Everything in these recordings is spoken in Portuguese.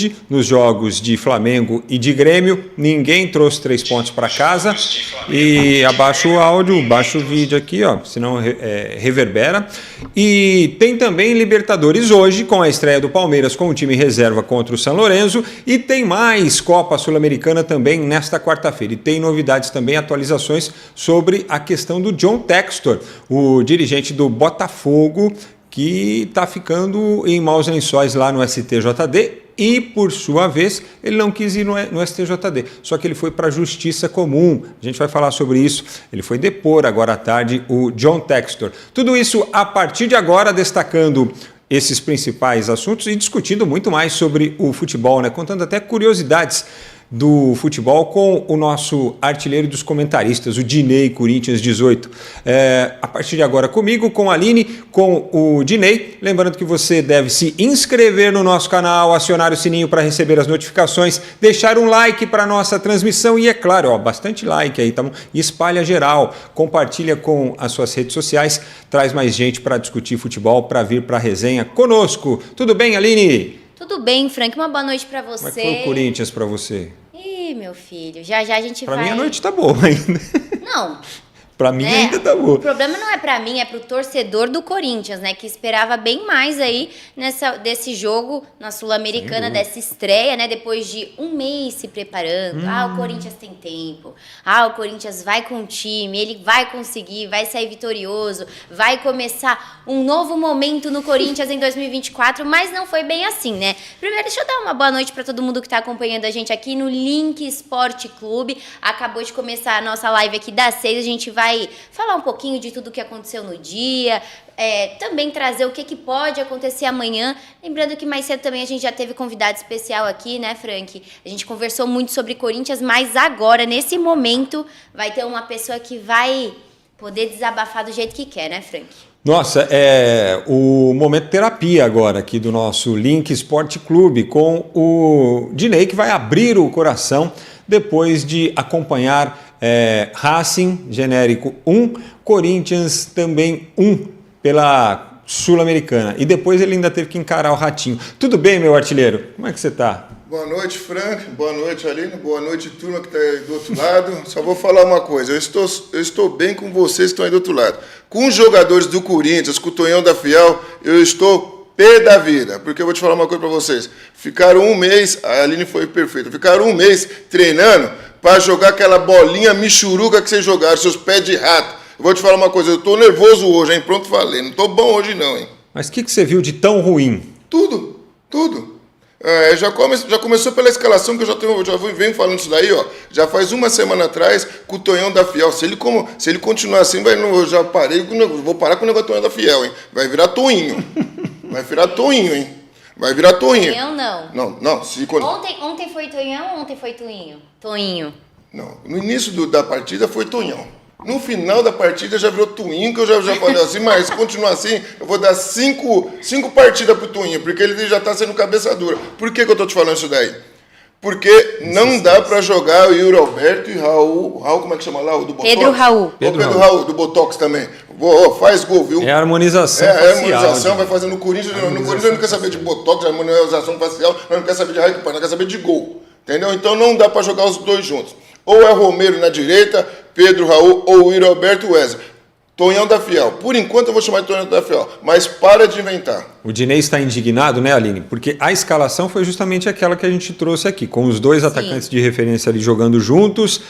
altitude nos jogos de Flamengo e de Grêmio. Ninguém trouxe 3 pontos para casa. E abaixa o áudio, baixa o vídeo aqui, ó, senão reverbera. E tem também Libertadores hoje, com a estreia do Palmeiras com o time reserva contra o São Lourenço. E tem mais Copa Sul-Americana também nesta quarta-feira. E tem novidades também, atualizações sobre a questão do John Textor, o dirigente do Botafogo, que está ficando em maus lençóis lá no STJD e, por sua vez, ele não quis ir no STJD, só que ele foi para a Justiça Comum. A gente vai falar sobre isso. Ele foi depor agora à tarde o John Textor. Tudo isso a partir de agora, destacando esses principais assuntos e discutindo muito mais sobre o futebol, né? Contando até curiosidades do futebol com o nosso artilheiro dos comentaristas, o Dinei, Corinthians 18. A partir de agora comigo, com a Aline, com o Dinei. Lembrando que você deve se inscrever no nosso canal, acionar o sininho para receber as notificações, deixar um like para a nossa transmissão e, é claro, ó, bastante like aí, tá bom? E espalha geral, compartilha com as suas redes sociais, traz mais gente para discutir futebol, para vir para a resenha conosco. Tudo bem, Aline? Tudo bem, Frank, uma boa noite para você. Como é que foi o Corinthians para você? Ih, meu filho, já a gente vai... Pra mim a noite tá boa ainda. Não. Pra mim ainda tá boa. O problema não é pra mim, é pro torcedor do Corinthians, né? Que esperava bem mais aí desse jogo na Sul-Americana, dessa estreia, né? Depois de um mês se preparando. O Corinthians tem tempo. O Corinthians vai com o time, ele vai conseguir, vai sair vitorioso, vai começar um novo momento no Corinthians em 2024, mas não foi bem assim, né? Primeiro, deixa eu dar uma boa noite pra todo mundo que tá acompanhando a gente aqui no Link Esporte Clube. Acabou de começar a nossa live aqui das 6, a gente vai falar um pouquinho de tudo o que aconteceu no dia, também trazer o que pode acontecer amanhã. Lembrando que mais cedo também a gente já teve convidado especial aqui, né, Frank? A gente conversou muito sobre Corinthians, mas agora, nesse momento, vai ter uma pessoa que vai poder desabafar do jeito que quer, né, Frank? Nossa, é o momento terapia agora aqui do nosso Link Esporte Clube com o Dinei, que vai abrir o coração depois de acompanhar Racing, genérico 1, Corinthians também 1 pela Sul-Americana. E depois ele ainda teve que encarar o Ratinho. Tudo bem, meu artilheiro? Como é que você está? Boa noite, Frank. Boa noite, Aline. Boa noite, turma que está aí do outro lado. Só vou falar uma coisa. Eu estou bem com vocês que estão aí do outro lado. Com os jogadores do Corinthians, com o Tonhão da Fiel, eu estou pé da vida. Porque eu vou te falar uma coisa para vocês. Ficaram um mês, a Aline foi perfeita, ficaram um mês treinando para jogar aquela bolinha michuruca que vocês jogaram, seus pés de rato. Eu vou te falar uma coisa, eu estou nervoso hoje, hein? Pronto, falei. Não estou bom hoje não, hein? Mas o que você viu de tão ruim? Tudo. Já começou pela escalação, que eu já venho falando isso daí, ó. Já faz uma semana atrás, com o Tonhão da Fiel. Se ele continuar assim, eu já parei, vou parar com o negócio do Tonhão da Fiel, hein? Vai virar Toinho. Hein? Vai virar Toinho. Tonhão Não. Ontem foi Tonhão ou ontem foi Toinho? Toinho. Não, no início da partida foi Tonhão. No final da partida já virou Toinho, que eu já falei assim, mas se continuar assim, eu vou dar 5 partidas pro Toinho, porque ele já tá sendo cabeça dura. Por que eu tô te falando isso daí? Porque não dá pra jogar o Yuri Alberto e Raul, como é que chama lá? O do Botox? Pedro Raul. Pedro Raul, do Botox também. Faz gol, viu? É a harmonização facial. É a harmonização, vai fazendo no Corinthians. No Corinthians não quer saber de Botox, harmonização facial, não quer saber de raio, não quer saber de gol. Entendeu? Então não dá pra jogar os dois juntos. Ou é Romero na direita, Pedro Raul, ou Yuri Alberto Wesley. Tonhão da Fiel. Por enquanto eu vou chamar de Tonhão da Fiel, mas para de inventar. O Dinei está indignado, né, Aline? Porque a escalação foi justamente aquela que a gente trouxe aqui, com os dois atacantes de referência ali jogando juntos,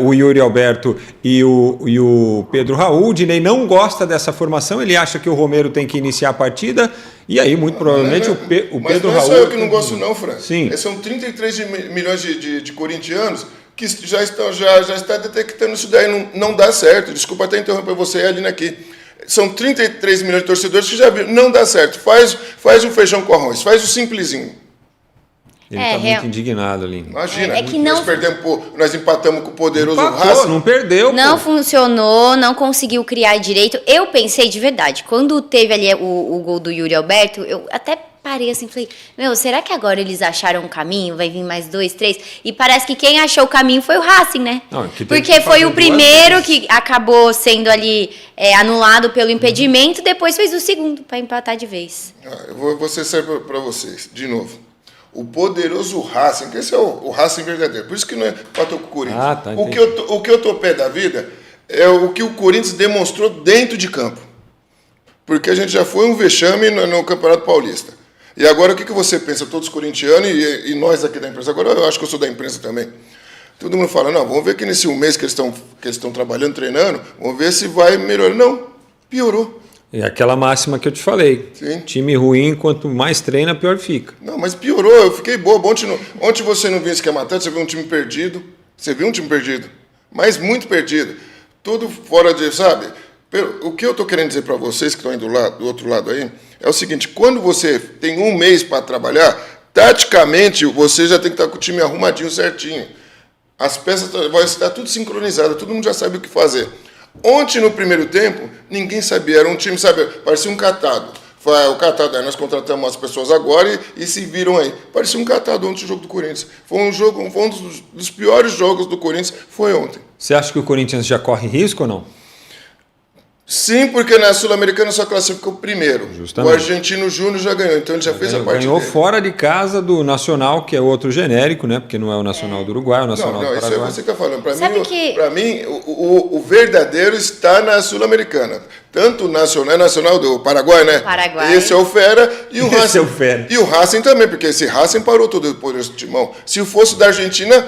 o Yuri Alberto e o Pedro Raul. O Dinei não gosta dessa formação, ele acha que o Romero tem que iniciar a partida, e aí, muito provavelmente, o Pedro Raul... Mas não é só eu que não gosto não, Fran. Sim. São 33 milhões de corintianos que já está detectando isso daí, não dá certo. Desculpa até interromper você e a Aline aqui. São 33 milhões de torcedores que já viram, não dá certo. Faz um feijão com arroz, faz o simplesinho. Ele está muito indignado ali. Imagina, nós empatamos com o poderoso Racing. Não perdeu. Não funcionou, não conseguiu criar direito. Eu pensei de verdade, quando teve ali o gol do Yuri Alberto, eu até parei assim, falei, será que agora eles acharam um caminho? Vai vir mais 2, 3? E parece que quem achou o caminho foi o Racing, né? Porque foi o primeiro que acabou sendo ali anulado pelo impedimento, depois fez o segundo para empatar de vez. Eu vou ser sério para vocês, de novo. o poderoso Racing, que esse é o Racing verdadeiro. Por isso que não empatou com o Corinthians. Tá, o que eu tô pé da vida é o que o Corinthians demonstrou dentro de campo. Porque a gente já foi um vexame no Campeonato Paulista. E agora o que você pensa, todos corintianos e nós aqui da imprensa? Agora eu acho que eu sou da imprensa também. Todo mundo fala, não, vamos ver que nesse um mês que eles estão trabalhando, treinando, vamos ver se vai melhorar. Não, piorou. É aquela máxima que eu te falei. Sim. Time ruim, quanto mais treina, pior fica. Não, mas piorou, eu fiquei bobo. Ontem você não viu esquema tático, você viu um time perdido. Você viu um time perdido, mas muito perdido. Tudo fora de, sabe? O que eu estou querendo dizer para vocês que estão aí do outro lado aí, é o seguinte, quando você tem um mês para trabalhar, taticamente você já tem que estar com o time arrumadinho certinho. As peças vão estar tudo sincronizado, todo mundo já sabe o que fazer. Ontem, no primeiro tempo, ninguém sabia, era um time, sabe, parecia um catado. O catado, aí nós contratamos as pessoas agora e se viram aí. Parecia um catado ontem o jogo do Corinthians. Foi um dos piores jogos do Corinthians, foi ontem. Você acha que o Corinthians já corre risco ou não? Sim, porque na Sul-Americana só classificou primeiro. Justamente. O Argentino Júnior já ganhou, então ele já fez a parte ganhou dele. fora de casa do Nacional, que é outro genérico, né? Porque não é o Nacional do Uruguai, é o Nacional do Paraguai. Isso é você que está falando. Para Sabe mim, o verdadeiro está na Sul-Americana. Tanto o Nacional do Paraguai, né? Paraguai. Esse é o Fera e o Racing. Esse é o Fera. E o Racing também, porque esse Racing parou todo o poderoso timão. Se fosse da Argentina,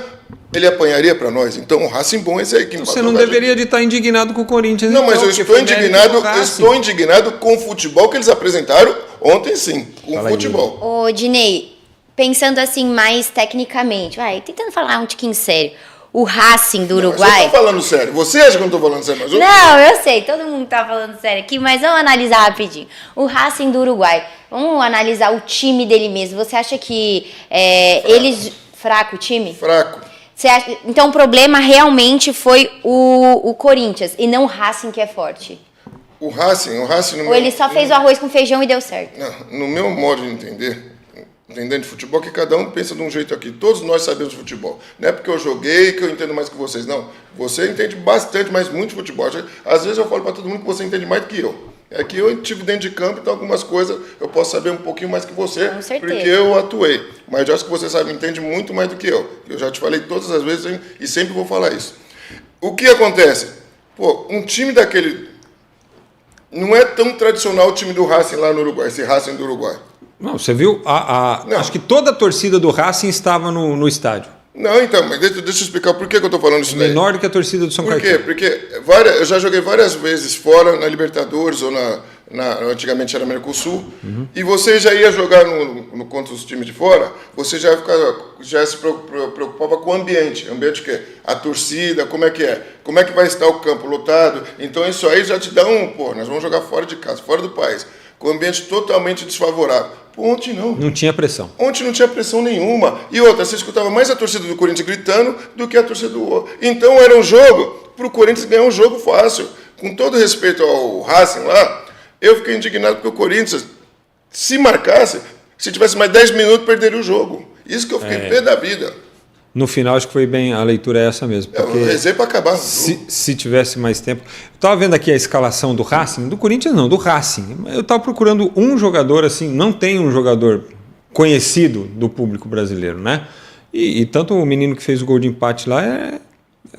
ele apanharia para nós. Então o Racing bom é esse aí que Você não deveria de estar indignado com o Corinthians. Não, mas então, eu estou indignado com o futebol que eles apresentaram ontem, sim, com o futebol. Ô, Dinei, pensando assim mais tecnicamente, tentando falar um tiquinho sério. O Racing do Uruguai... Mas eu tô falando sério. Você acha que eu não tô falando sério? Mas Não, eu sei, todo mundo tá falando sério aqui, mas vamos analisar rapidinho. O Racing do Uruguai, vamos analisar o time dele mesmo. Você acha que eles... Fraco o time? Fraco. Você acha... Então o problema realmente foi o Corinthians e não o Racing que é forte? O Racing... Ou ele só fez o arroz com feijão e deu certo? Não, no meu modo de entendendo de futebol, que cada um pensa de um jeito aqui. Todos nós sabemos de futebol. Não é porque eu joguei que eu entendo mais que vocês, não. Você entende bastante, mas muito de futebol. Às vezes eu falo para todo mundo que você entende mais do que eu. É que eu estive dentro de campo, então algumas coisas eu posso saber um pouquinho mais que você, Com certeza. porque eu atuei. Mas eu acho que você sabe, entende muito mais do que eu. Eu já te falei todas as vezes hein, e sempre vou falar isso. O que acontece? Pô, um time daquele... Não é tão tradicional o time do Racing lá no Uruguai, esse Racing do Uruguai. Não, você viu? Acho que toda a torcida do Racing estava no estádio. Não, então, mas deixa eu explicar por que eu estou falando isso daí. Menor do que a torcida do São Caetano. Por quê? Porque eu já joguei várias vezes fora, na Libertadores ou antigamente era Mercosul, e você já ia jogar contra os times de fora, você já se preocupava com o ambiente. Ambiente o quê? A torcida, como é que vai estar o campo lotado. Então isso aí já te dá nós vamos jogar fora de casa, fora do país, com o ambiente totalmente desfavorável. Ontem não. Não tinha pressão. Ontem não tinha pressão nenhuma. E outra, você escutava mais a torcida do Corinthians gritando do que a torcida do outro. Então era um jogo para o Corinthians ganhar um jogo fácil. Com todo respeito ao Racing lá, eu fiquei indignado porque o Corinthians, se marcasse, se tivesse mais 10 minutos, perderia o jogo. Isso que eu fiquei pé da vida. No final, acho que foi bem, a leitura é essa mesmo. Eu rezei para acabar. Se tivesse mais tempo. Eu estava vendo aqui a escalação do Racing, do Corinthians não, do Racing. Eu estava procurando um jogador assim, não tem um jogador conhecido do público brasileiro, né? E tanto o menino que fez o gol de empate lá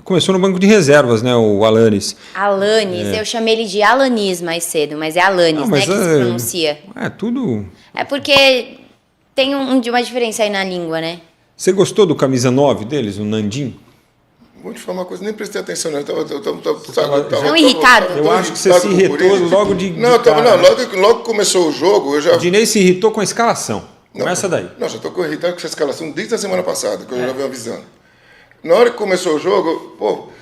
começou no banco de reservas, né? O Alanis. Alanis, eu chamei ele de Alanis mais cedo, mas é Alanis, né, que se pronuncia. É tudo... É porque tem uma diferença aí na língua, né? Você gostou do camisa 9 deles, o Nandim? Vou te falar uma coisa, nem prestei atenção, né? Não irritado? Eu acho que você se irritou logo de logo que começou o jogo, eu já... O Dinei se irritou com a escalação. Começa daí. Não, já estou irritado com essa escalação desde a semana passada, que eu já venho avisando. Na hora que começou o jogo,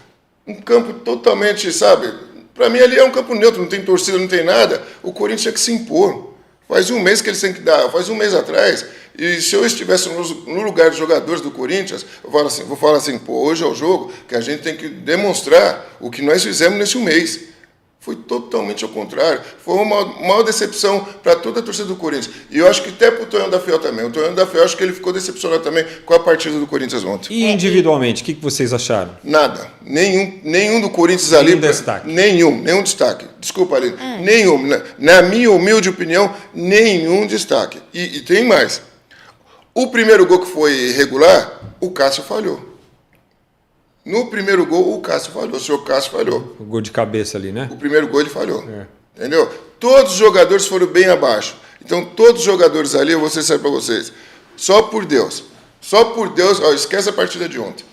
um campo totalmente, sabe? Para mim ali é um campo neutro, não tem torcida, não tem nada. O Corinthians tinha que se impor. Faz um mês que eles têm que dar, faz um mês atrás. E se eu estivesse no lugar dos jogadores do Corinthians, vou falar assim, hoje é o jogo que a gente tem que demonstrar o que nós fizemos nesse mês. Foi totalmente ao contrário. Foi uma maior decepção para toda a torcida do Corinthians. E eu acho que até para o Tonhão da Fiel também. O Tonhão da Fiel, acho que ele ficou decepcionado também com a partida do Corinthians ontem. E individualmente, o que vocês acharam? Nada. Nenhum do Corinthians ali... Destaque. Nenhum destaque. Desculpa, Aline. Nenhum. Na minha humilde opinião, nenhum destaque. E tem mais. O primeiro gol que foi irregular, o Cássio falhou. No primeiro gol, o Cássio falhou. O senhor Cássio falhou. O gol de cabeça ali, né? O primeiro gol ele falhou. Entendeu? Todos os jogadores foram bem abaixo. Então, todos os jogadores ali, eu vou ser sério para vocês. Só por Deus. Só por Deus. Ó, esquece a partida de ontem.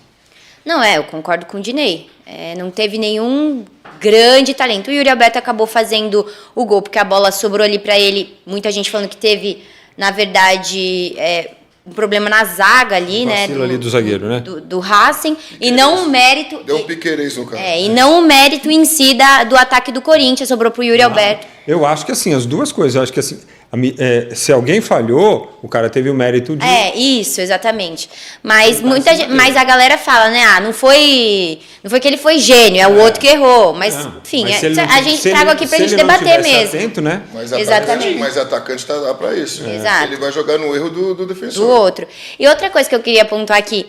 Não, eu concordo com o Dinei. Não teve nenhum grande talento. O Yuri Alberto acabou fazendo o gol, porque a bola sobrou ali para ele. Muita gente falando que teve, na verdade, um problema na zaga ali, né? Ali do zagueiro, né? Do Racing. E não o mérito... Deu um piqueirês no cara. E não o mérito em si do ataque do Corinthians, sobrou pro Yuri Alberto. Eu acho que assim, as duas coisas. Eu acho que assim, se alguém falhou, o cara teve o mérito de... Isso, exatamente. Mas mas a galera fala, né? Não foi que ele foi gênio, é o outro que errou. Mas, enfim, a gente traga aqui pra gente debater mesmo. Atento, né? Exatamente. Mas atacante tá lá para isso. Exato. Ele vai jogar no erro do defensor. Do outro. E outra coisa que eu queria pontuar aqui.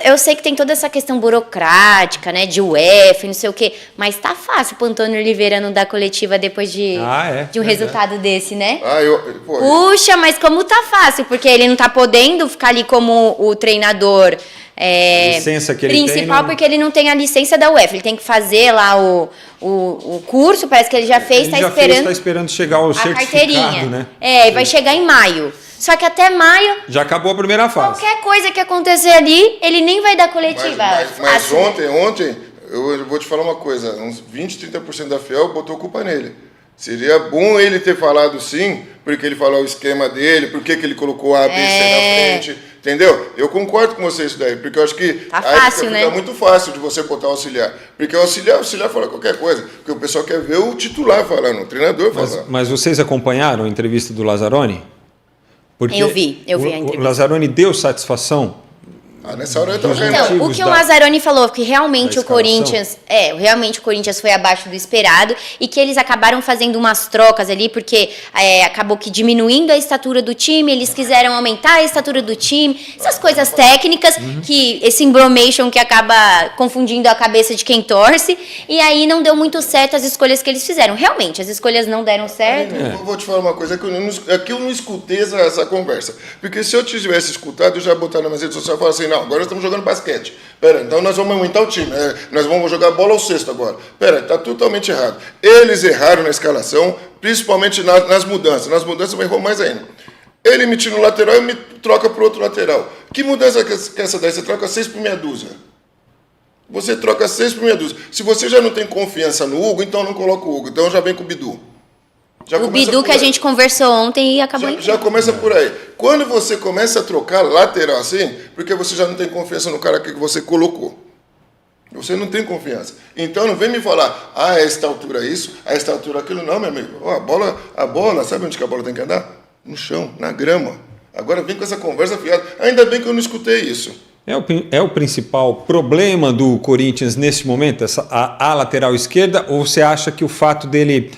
Eu sei que tem toda essa questão burocrática, né, de UEFA, não sei o quê, mas tá fácil pro Antônio Oliveira não dar coletiva depois de um resultado desse, né? Puxa, mas como tá fácil, porque ele não tá podendo ficar ali como o treinador licença que ele principal, tem, porque ele não tem a licença da UEFA, ele tem que fazer lá o curso, parece que ele já fez, tá esperando chegar o certificado, né? E vai chegar em maio. Só que até maio... Já acabou a primeira fase. Qualquer coisa que acontecer ali, ele nem vai dar coletiva. Mas ontem, eu vou te falar uma coisa. Uns 20, 30% da Fiel botou culpa nele. Seria bom ele ter falado sim, porque ele falou o esquema dele, porque que ele colocou a ABC na frente. Entendeu? Eu concordo com você isso daí, porque eu acho que tá fácil, fica muito fácil de você botar o auxiliar. Porque o auxiliar fala qualquer coisa. Porque o pessoal quer ver o titular falando, o treinador falando. Mas vocês acompanharam a entrevista do Lazzaroni? Porque eu vi a entrevista. O Lazzaroni deu satisfação? Nessa hora eu tô Então, o que o Lazzaroni falou que realmente o Corinthians foi abaixo do esperado e que eles acabaram fazendo umas trocas ali porque acabou que diminuindo a estatura do time, eles quiseram aumentar a estatura do time, essas coisas técnicas que esse embromation que acaba confundindo a cabeça de quem torce e aí não deu muito certo as escolhas que eles fizeram. Realmente, as escolhas não deram certo. Eu vou te falar uma coisa, aqui eu não escutei essa conversa, porque se eu tivesse escutado, eu já botaria nas redes sociais e falar assim, não, agora nós estamos jogando basquete. Pera, então nós vamos aumentar o time. Nós vamos jogar bola ao cesto agora. Pera, está totalmente errado. Eles erraram na escalação, principalmente nas mudanças. Nas mudanças errou mais ainda. Ele me tira no lateral e me troca para o outro lateral. Que mudança que é essa daí? Você troca 6 por meia dúzia. Você troca 6 por meia dúzia. Se você já não tem confiança no Hugo, então não coloca o Hugo. Então já vem com o Bidu. O Bidu que a gente conversou ontem e acabou já começa por aí. Quando você começa a trocar lateral assim, porque você já não tem confiança no cara que você colocou. Você não tem confiança. Então não vem me falar, a esta altura isso, a esta altura aquilo. Não, meu amigo. A bola, sabe onde que a bola tem que andar? No chão, na grama. Agora vem com essa conversa fiada. Ainda bem que eu não escutei isso. É o principal problema do Corinthians nesse momento, a lateral esquerda, ou você acha que o fato dele...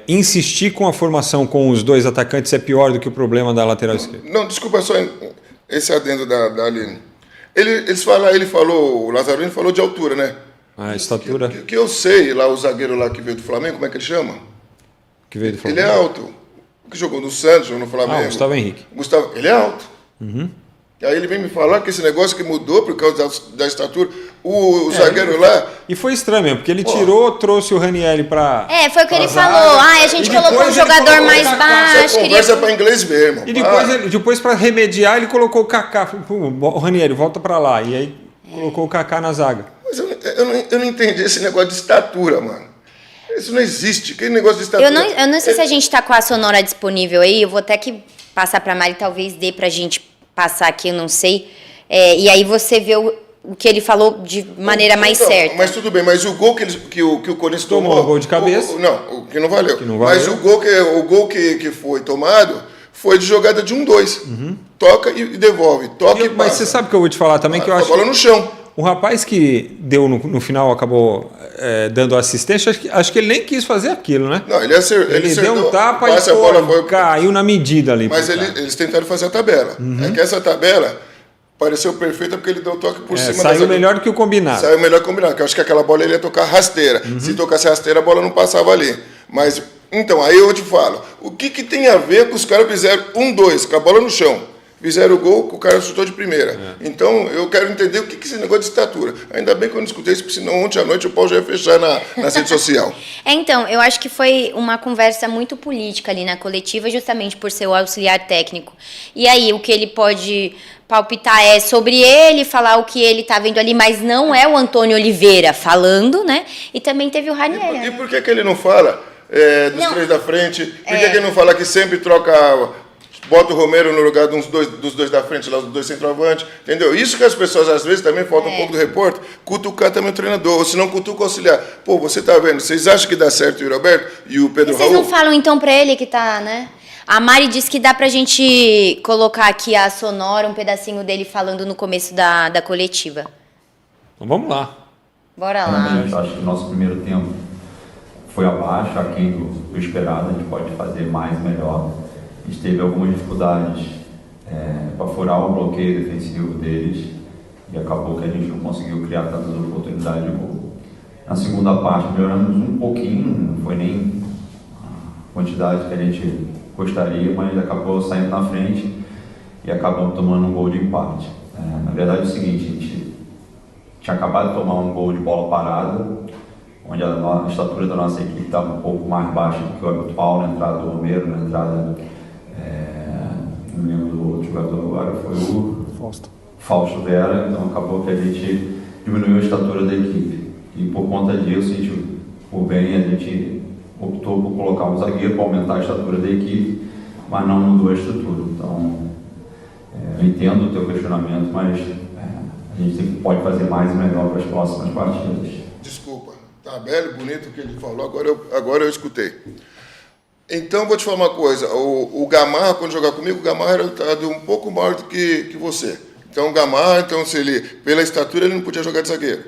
insistir com a formação com os dois atacantes é pior do que o problema da lateral esquerda? Não, desculpa, só esse adendo da Aline. O Lazzaroni falou de altura, né? A estatura. Que eu sei, lá o zagueiro lá que veio do Flamengo, como é que ele chama? Que veio do Flamengo. Ele é alto. Que jogou no Santos, jogou no Flamengo. Gustavo Henrique. Ele é alto. E aí ele vem me falar que esse negócio que mudou por causa da estatura, o zagueiro lá... E foi estranho mesmo, porque ele trouxe o Ranieri pra... foi o que ele falou. A gente colocou um jogador mais baixo. Conversa pra inglês ver, irmão. E depois pra remediar, ele colocou o Kaká. O Ranieri, volta pra lá. E aí colocou o Kaká na zaga. Mas eu não entendi esse negócio de estatura, mano. Isso não existe. Que negócio de estatura? Eu não sei se a gente tá com a sonora disponível aí. Eu vou até que passar pra Mari, talvez dê pra gente passar aqui, eu não sei. E aí você vê o que ele falou de maneira mais certa. Mas tudo bem, mas o gol que o Corinthians tomou... o gol de cabeça. O que não valeu. Mas o gol que foi tomado foi de jogada de 1-2. Toca e devolve. Mas você sabe o que eu vou te falar também? Que eu acho a bola no chão. O rapaz que deu no final, acabou dando assistência, acho que ele nem quis fazer aquilo, né? Não, ele deu um tapa e caiu na medida ali. Mas eles tentaram fazer a tabela. É que essa tabela pareceu perfeita porque ele deu o toque por cima. Saiu melhor do que o combinado. Saiu melhor que o combinado, porque eu acho que aquela bola ele ia tocar rasteira. Se tocasse rasteira, a bola não passava ali. Mas Então, aí eu te falo, o que tem a ver com os caras fizeram 1-2, com a bola no chão? Fizeram o gol, o cara chutou de primeira. Então, eu quero entender o que é esse negócio de estatura. Ainda bem que eu não escutei isso, porque senão ontem à noite o pau já ia fechar na rede social. Então, eu acho que foi uma conversa muito política ali na coletiva, justamente por ser o auxiliar técnico. E aí, o que ele pode palpitar é sobre ele, falar o que ele tá vendo ali, mas não é o Antônio Oliveira falando, né? E também teve o Ranieri. E por que ele não fala dos três da frente? Por que ele não fala que sempre troca... Bota o Romero no lugar dos dois da frente, lá, dos dois centroavantes, entendeu? Isso que as pessoas, às vezes, também falta um pouco do repórter, cutucar também o treinador, ou se não cutuca o auxiliar. Pô, você tá vendo, vocês acham que dá certo o Yuri Alberto e o Pedro Raul? Vocês não falam, então, pra ele que tá, né? A Mari disse que dá pra gente colocar aqui a sonora, um pedacinho dele falando no começo da coletiva. Então vamos lá. Bora lá. Eu acho que o nosso primeiro tempo foi abaixo, aquém do esperado, a gente pode fazer mais e melhor. A gente teve algumas dificuldades para furar o bloqueio defensivo deles e acabou que a gente não conseguiu criar tantas oportunidades de gol. Na segunda parte melhoramos um pouquinho, não foi nem a quantidade que a gente gostaria, mas acabou saindo na frente e acabamos tomando um gol de empate. Na verdade é o seguinte, a gente tinha acabado de tomar um gol de bola parada, onde a estatura da nossa equipe estava um pouco mais baixa do que o habitual, na entrada do Romero, na entrada... não lembro do outro jogador agora, foi o Fausto Vera, então acabou que a gente diminuiu a estatura da equipe. E por conta disso, por bem, a gente optou por colocar um zagueiro para aumentar a estatura da equipe, mas não mudou a estrutura. Então, eu entendo o teu questionamento, mas a gente pode fazer mais e melhor para as próximas partidas. Desculpa, tá belo, bonito o que ele falou, agora eu escutei. Então, vou te falar uma coisa, o Gamarra, quando jogar comigo, o Gamarra era um pouco maior do que você. Então, o Gamarra, se ele, pela estatura, ele não podia jogar de zagueiro.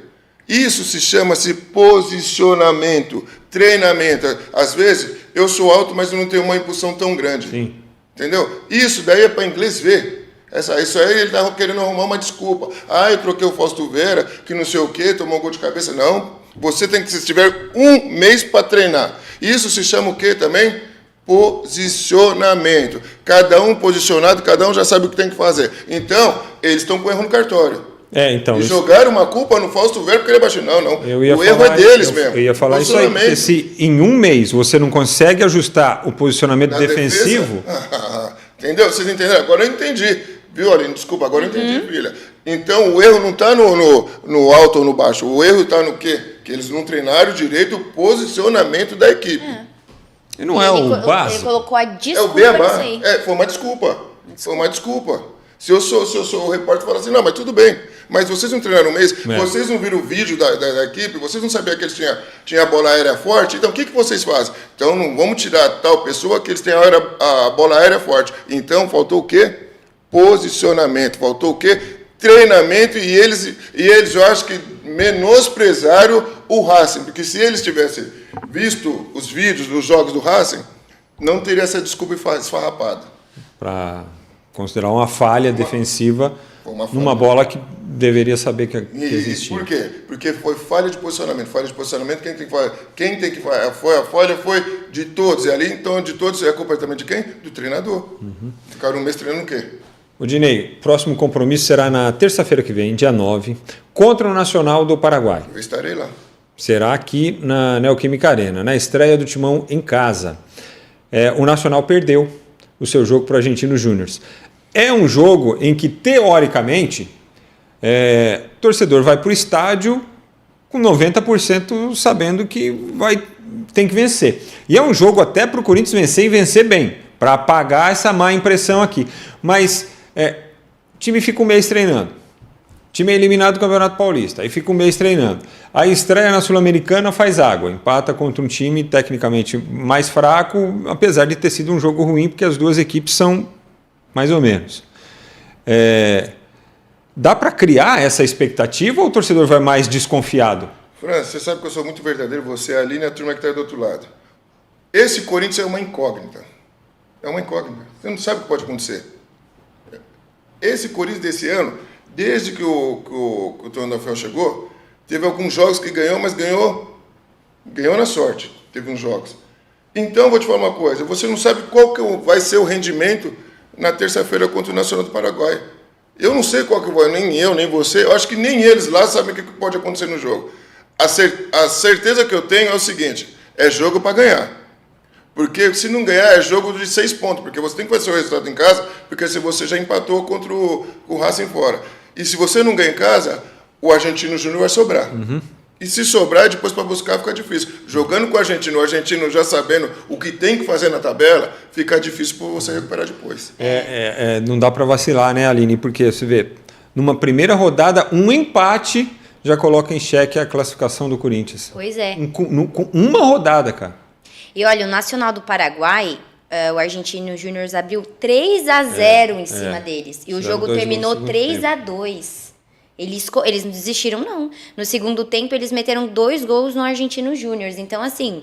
Isso se chama-se posicionamento, treinamento. Às vezes, eu sou alto, mas eu não tenho uma impulsão tão grande. Sim. Entendeu? Isso daí é para inglês ver. Isso aí ele estava querendo arrumar uma desculpa. Eu troquei o Fausto Vera, que não sei o quê, tomou um gol de cabeça. Não, você tem que, se tiver um mês para treinar. Isso se chama o quê também? Posicionamento. Cada um posicionado, cada um já sabe o que tem que fazer. Então, eles estão com erro no cartório. Então, e jogaram uma culpa no Fausto Vera porque ele é baixinho. Não. O erro é deles mesmo. Eu ia falar isso aí, porque se em um mês você não consegue ajustar o posicionamento defensivo... Entendeu? Vocês entenderam? Agora eu entendi. Viu, Aline? Desculpa, agora eu entendi, filha. Então, o erro não está no alto ou no baixo. O erro está no quê? Que eles não treinaram direito o posicionamento da equipe. E não é o básico. Ele colocou a desculpa. É o beabá. Foi uma desculpa. Foi uma desculpa. Se eu sou o repórter, falo assim, não, mas tudo bem. Mas vocês não treinaram um mês, vocês não viram o vídeo da equipe, vocês não sabiam que eles tinham a bola aérea forte, então o que vocês fazem? Então não vamos tirar tal pessoa que eles têm a bola aérea forte. Então faltou o quê? Posicionamento. Faltou o quê? Treinamento, e eles eu acho que menosprezaram o Racing, porque se eles tivessem visto os vídeos dos jogos do Racing, não teria essa desculpa esfarrapada. Para considerar uma falha defensiva numa bola que deveria saber que existia. Por quê? Porque foi falha de posicionamento. Falha de posicionamento, quem tem que fazer? A falha foi de todos. E ali, então, de todos, é culpa também de quem? Do treinador. Ficaram um mês treinando o quê? O Dinei, próximo compromisso será na terça-feira que vem, dia 9, contra o Nacional do Paraguai. Eu estarei lá. Será aqui na Neoquímica Arena, na estreia do Timão em casa. O Nacional perdeu o seu jogo para o Argentino Júnior. É um jogo em que, teoricamente, o torcedor vai para o estádio com 90% sabendo que tem que vencer. E é um jogo até para o Corinthians vencer e vencer bem, para apagar essa má impressão aqui. Mas o time fica um mês treinando. O time é eliminado do Campeonato Paulista, aí fica um mês treinando. Aí estreia na Sul-Americana, faz água, empata contra um time tecnicamente mais fraco, apesar de ter sido um jogo ruim, porque as duas equipes são mais ou menos. Dá para criar essa expectativa ou o torcedor vai mais desconfiado? Fran, você sabe que eu sou muito verdadeiro, você, a Aline e a turma que está do outro lado. Esse Corinthians é uma incógnita. É uma incógnita. Você não sabe o que pode acontecer. Esse Corinthians desse ano, desde que o Tony Rafael chegou, teve alguns jogos que ganhou, mas ganhou na sorte. Teve uns jogos. Então, eu vou te falar uma coisa. Você não sabe qual que vai ser o rendimento na terça-feira contra o Nacional do Paraguai. Eu não sei qual que vai, nem eu, nem você. Eu acho que nem eles lá sabem o que pode acontecer no jogo. A certeza que eu tenho é o seguinte, é jogo para ganhar. Porque se não ganhar, é jogo de 6 pontos. Porque você tem que fazer o resultado em casa, porque se você já empatou contra o Racing fora. E se você não ganha em casa, o Argentino Júnior vai sobrar. E se sobrar, depois para buscar fica difícil. Jogando com o argentino já sabendo o que tem que fazer na tabela, fica difícil para você recuperar depois. Não dá para vacilar, né, Aline? Porque você vê, numa primeira rodada, um empate já coloca em xeque a classificação do Corinthians. Pois é. Com uma rodada, cara. E olha, o Nacional do Paraguai, o Argentino Júnior abriu 3-0 em cima deles. E o jogo terminou 3-2. Eles não desistiram, não. No segundo tempo, eles meteram 2 gols no Argentino Júnior. Então, assim,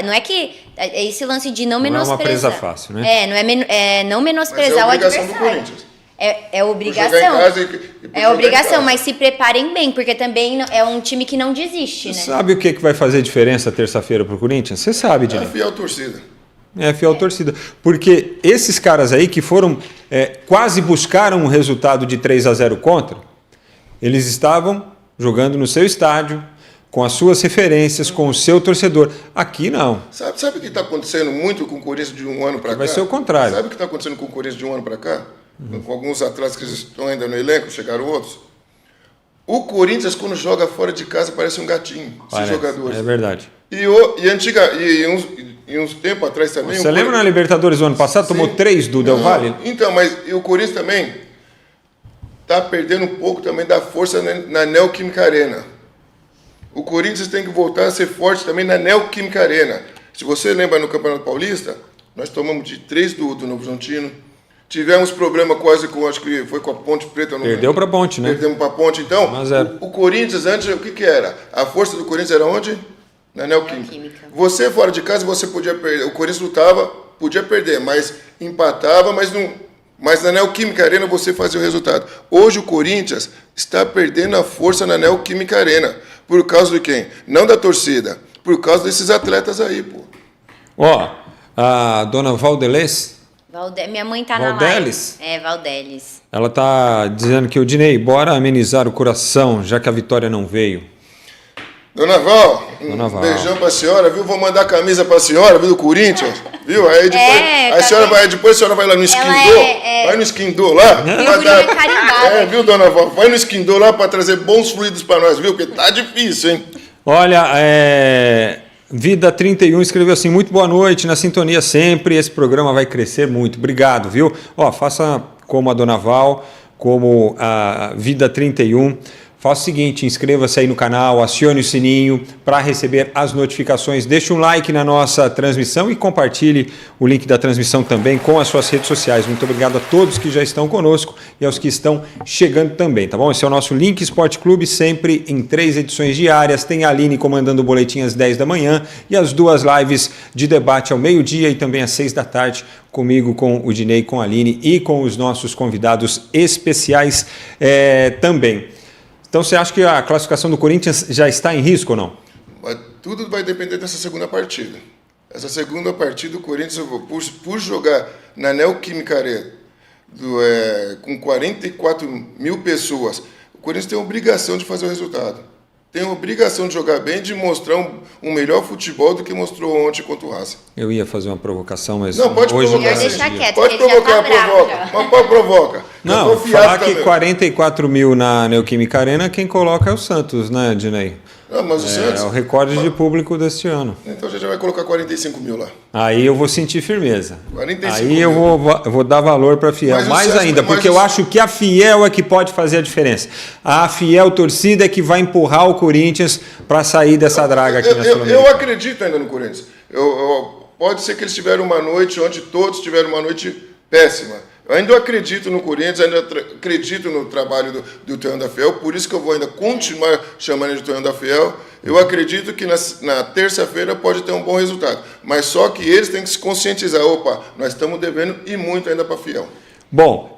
não é que... Esse lance de não menosprezar... Não é uma presa fácil, né? Não menosprezar o adversário. Do Corinthians. É obrigação. É obrigação, mas se preparem bem, porque também é um time que não desiste, né? Você sabe o que vai fazer diferença terça-feira pro Corinthians? Você sabe, Dini. É fiel torcida. É fiel torcida. Porque esses caras aí que foram, quase buscaram um resultado de 3-0 contra, eles estavam jogando no seu estádio, com as suas referências, com o seu torcedor. Aqui não. Sabe o que está acontecendo muito com o Corinthians de um ano para cá? Vai ser o contrário. Sabe o que está acontecendo com o Corinthians de um ano para cá? Com alguns atletas que estão ainda no elenco, chegaram outros. O Corinthians, quando joga fora de casa, parece um gatinho, esses jogadores. É verdade. E uns tempos atrás também... Você lembra na Libertadores do ano passado? Tomou 3 do Del Valle? Então, mas o Corinthians também está perdendo um pouco também da força na Neoquímica Arena. O Corinthians tem que voltar a ser forte também na Neoquímica Arena. Se você lembra no Campeonato Paulista, nós tomamos de 3 do Novo Horizontino. Tivemos problema quase com, acho que foi com a Ponte Preta. Perdeu para a Ponte, né? Perdemos para a Ponte. Então, o Corinthians antes, o que era? A força do Corinthians era onde? Na Neoquímica. Você fora de casa, você podia perder. O Corinthians lutava, podia perder, mas empatava, mas na Neoquímica Arena você fazia o resultado. Hoje o Corinthians está perdendo a força na Neoquímica Arena. Por causa de quem? Não da torcida. Por causa desses atletas aí, pô. A dona Valdeles... Minha mãe tá Valdeles? na live. Valdeles. Ela tá dizendo que o Dinei, bora amenizar o coração, já que a vitória não veio. Dona Val, beijão pra senhora, viu? Vou mandar a camisa pra senhora, viu, do Corinthians, viu? Aí depois a senhora vai lá no Esquindô, vai no Esquindô lá. Viu, Dona Val? Vai no Esquindô lá pra trazer bons fluidos pra nós, viu? Porque tá difícil, hein? Olha, Vida 31 escreveu assim, muito boa noite, na sintonia sempre, esse programa vai crescer muito, obrigado, viu? Faça como a Dona Val, como a Vida 31, faça o seguinte, inscreva-se aí no canal, acione o sininho para receber as notificações, deixe um like na nossa transmissão e compartilhe o link da transmissão também com as suas redes sociais. Muito obrigado a todos que já estão conosco e aos que estão chegando também, tá bom? Esse é o nosso Link Esporte Clube, sempre em 3 edições diárias, tem a Aline comandando o boletim às 10 da manhã e as 2 lives de debate ao meio-dia e também às 6 da tarde, comigo, com o Dinei, com a Aline e com os nossos convidados especiais também. Então, você acha que a classificação do Corinthians já está em risco ou não? Tudo vai depender dessa segunda partida. Essa segunda partida, o Corinthians, por jogar na Neoquímica Arena, com 44 mil pessoas, o Corinthians tem a obrigação de fazer o resultado. Tem a obrigação de jogar bem, de mostrar um melhor futebol do que mostrou ontem contra o Racing. Eu ia fazer uma provocação, mas não, pode hoje provocar. Não deixar quieto, pode provocar, provoca. Mas pode provoca. Não, falar que 44 mil na Neoquímica Arena, quem coloca é o Santos, né, Dinei? Não, mas o Santos... É o recorde de público deste ano. Então a gente já vai colocar 45 mil lá. Aí eu vou sentir firmeza. 45 Aí mil. eu vou dar valor para a Fiel. Mais ainda, porque eu acho que a Fiel é que pode fazer a diferença. A Fiel torcida é que vai empurrar o Corinthians para sair dessa draga aqui na Sul-Americana. Eu acredito ainda no Corinthians. Pode ser que eles tiveram uma noite, onde todos tiveram uma noite péssima. Eu ainda acredito no Corinthians, ainda acredito no trabalho do Tonhão da Fiel, por isso que eu vou ainda continuar chamando de Tonhão da Fiel. Eu acredito que na terça-feira pode ter um bom resultado, mas só que eles têm que se conscientizar. Opa, nós estamos devendo e muito ainda para a Fiel. Bom,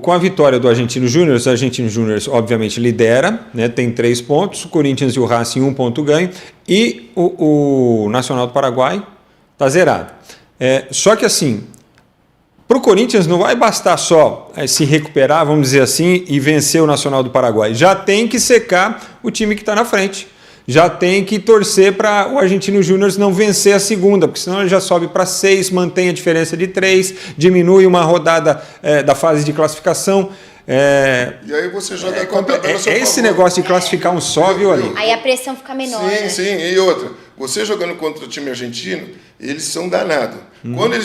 com a vitória do Argentino Júnior, o Argentino Júnior obviamente lidera, né, tem 3 pontos, o Corinthians e o Racing 1 ponto ganho, e o Nacional do Paraguai está zerado. Só que assim, para o Corinthians não vai bastar só se recuperar, vamos dizer assim, e vencer o Nacional do Paraguai. Já tem que secar o time que está na frente. Já tem que torcer para o Argentino Júnior não vencer a segunda, porque senão ele já sobe para 6, mantém a diferença de 3, diminui uma rodada da fase de classificação. E aí você joga com a tabela a seu esse favor. negócio de classificar um só, viu, ali? Aí a pressão fica menor, Sim, né? sim. E outra, você jogando contra o time argentino, eles são danados. Quando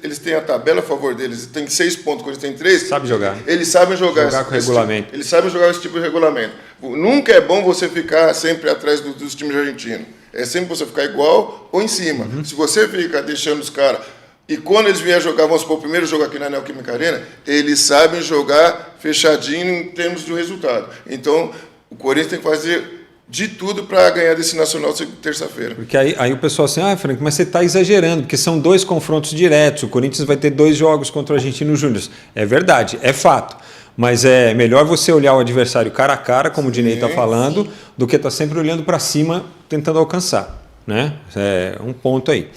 eles têm a tabela a favor deles, tem 6 pontos, quando eles têm 3, Sabe jogar. Eles sabem jogar Com regulamento. Eles sabem jogar esse tipo de regulamento. Nunca é bom você ficar sempre atrás dos times argentinos. É sempre você ficar igual ou em cima. Se você fica deixando os caras... E quando eles vierem jogar, vamos supor, o primeiro jogo aqui na Neoquímica Arena, eles sabem jogar fechadinho em termos de resultado. Então, o Corinthians tem que fazer de tudo para ganhar desse Nacional terça-feira. Porque aí o pessoal assim, Frank, mas você está exagerando, porque são 2 confrontos diretos, o Corinthians vai ter 2 jogos contra o Argentino Júnior. É verdade, é fato. Mas é melhor você olhar o adversário cara a cara, como o Dinei está falando, do que estar sempre olhando para cima, tentando alcançar. Né? É um ponto aí.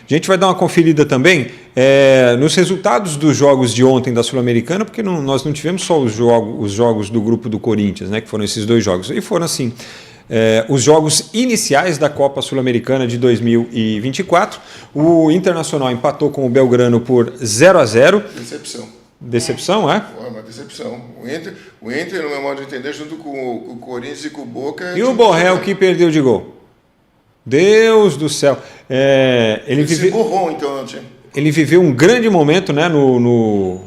A gente vai dar uma conferida também nos resultados dos jogos de ontem da Sul-Americana, porque nós não tivemos só os jogos do grupo do Corinthians, né, que foram esses 2 jogos, e foram assim, os jogos iniciais da Copa Sul-Americana de 2024. O Internacional empatou com o Belgrano por 0-0. Decepção, é? Uma decepção. O Inter, no meu modo de entender, junto com o Corinthians e com o Boca... E o Borrell que perdeu de gol? Deus do céu. Ele burrou, então, time. Ele viveu um grande momento, né, no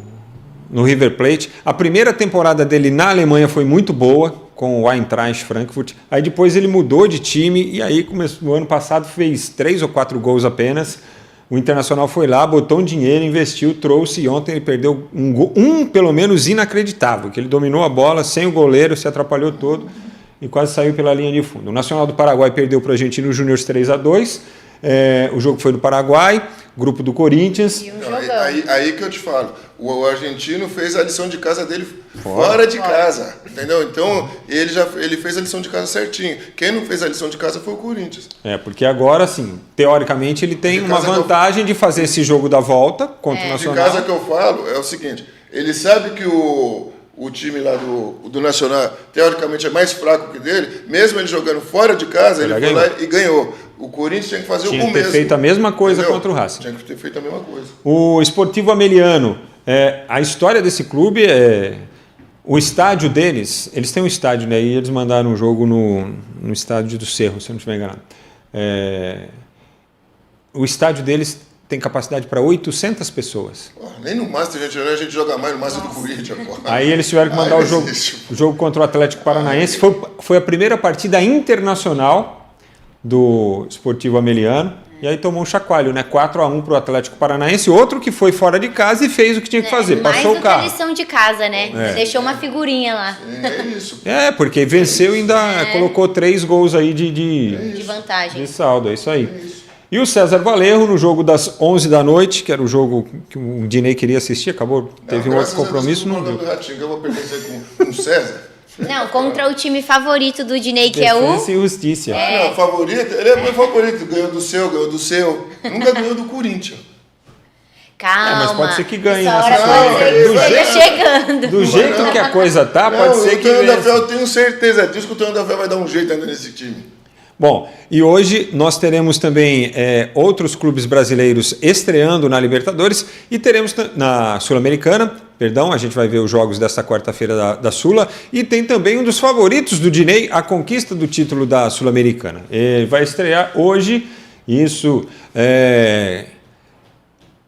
River Plate. A primeira temporada dele na Alemanha foi muito boa, com o Eintracht Frankfurt. Aí depois ele mudou de time e aí no ano passado fez 3 ou 4 gols apenas. O Internacional foi lá, botou um dinheiro, investiu, trouxe, e ontem ele perdeu um pelo menos inacreditável, que ele dominou a bola sem o goleiro, se atrapalhou todo e quase saiu pela linha de fundo. O Nacional do Paraguai perdeu para o Argentino Júnior 3-2. O jogo foi do Paraguai, grupo do Corinthians. Aí que eu te falo, o argentino fez a lição de casa dele fora de casa, entendeu? Então ele fez a lição de casa certinho. Quem não fez a lição de casa foi o Corinthians. Porque agora, sim, teoricamente ele tem uma vantagem de fazer esse jogo da volta contra o Nacional. De casa que eu falo é o seguinte, ele sabe que o time lá do Nacional, teoricamente, é mais fraco que dele, mesmo ele jogando fora de casa, ele foi lá e ganhou. O Corinthians tinha que fazer o mesmo. Tinha que ter feito a mesma coisa contra o Racing. Tinha que ter feito a mesma coisa. O Sportivo Ameliano, a história desse clube o estádio deles, eles têm um estádio, né? E eles mandaram um jogo no estádio do Cerro, se eu não estiver enganado. O estádio deles tem capacidade para 800 pessoas. Nem no Master a gente joga mais no Master do Corinthians. Aí eles tiveram que mandar o jogo contra o Atlético Paranaense. Foi a primeira partida internacional do Sportivo Ameliano. E aí tomou um chacoalho, né? 4-1 para o Atlético Paranaense. Outro que foi fora de casa e fez o que tinha que fazer. Passou o carro. Mais do que lição de casa, né? Deixou uma figurinha lá. É isso. Porque venceu e ainda colocou 3 gols aí de vantagem. De saldo, é isso aí. E o César Valerro, no jogo das 11 da noite, que era o jogo que o Dinei queria assistir, teve um outro compromisso. Não viu. Eu vou pertencer com o César. Não, contra o time favorito do Dinei, que é o... Defensa e Justiça. Não, favorito, ele é meu favorito. Ganhou do seu. Nunca ganhou do Corinthians. Calma. Mas pode ser que ganhe essa nessa hora chegando. Do jeito que a coisa tá, pode ser que o da Fé, eu tenho certeza disso que o Tonhão da Fé vai dar um jeito ainda nesse time. Bom, e hoje nós teremos também outros clubes brasileiros estreando na Libertadores e teremos na Sul-Americana, a gente vai ver os jogos desta quarta-feira da Sula, e tem também um dos favoritos do Dinei, a conquista do título da Sul-Americana. Vai estrear hoje,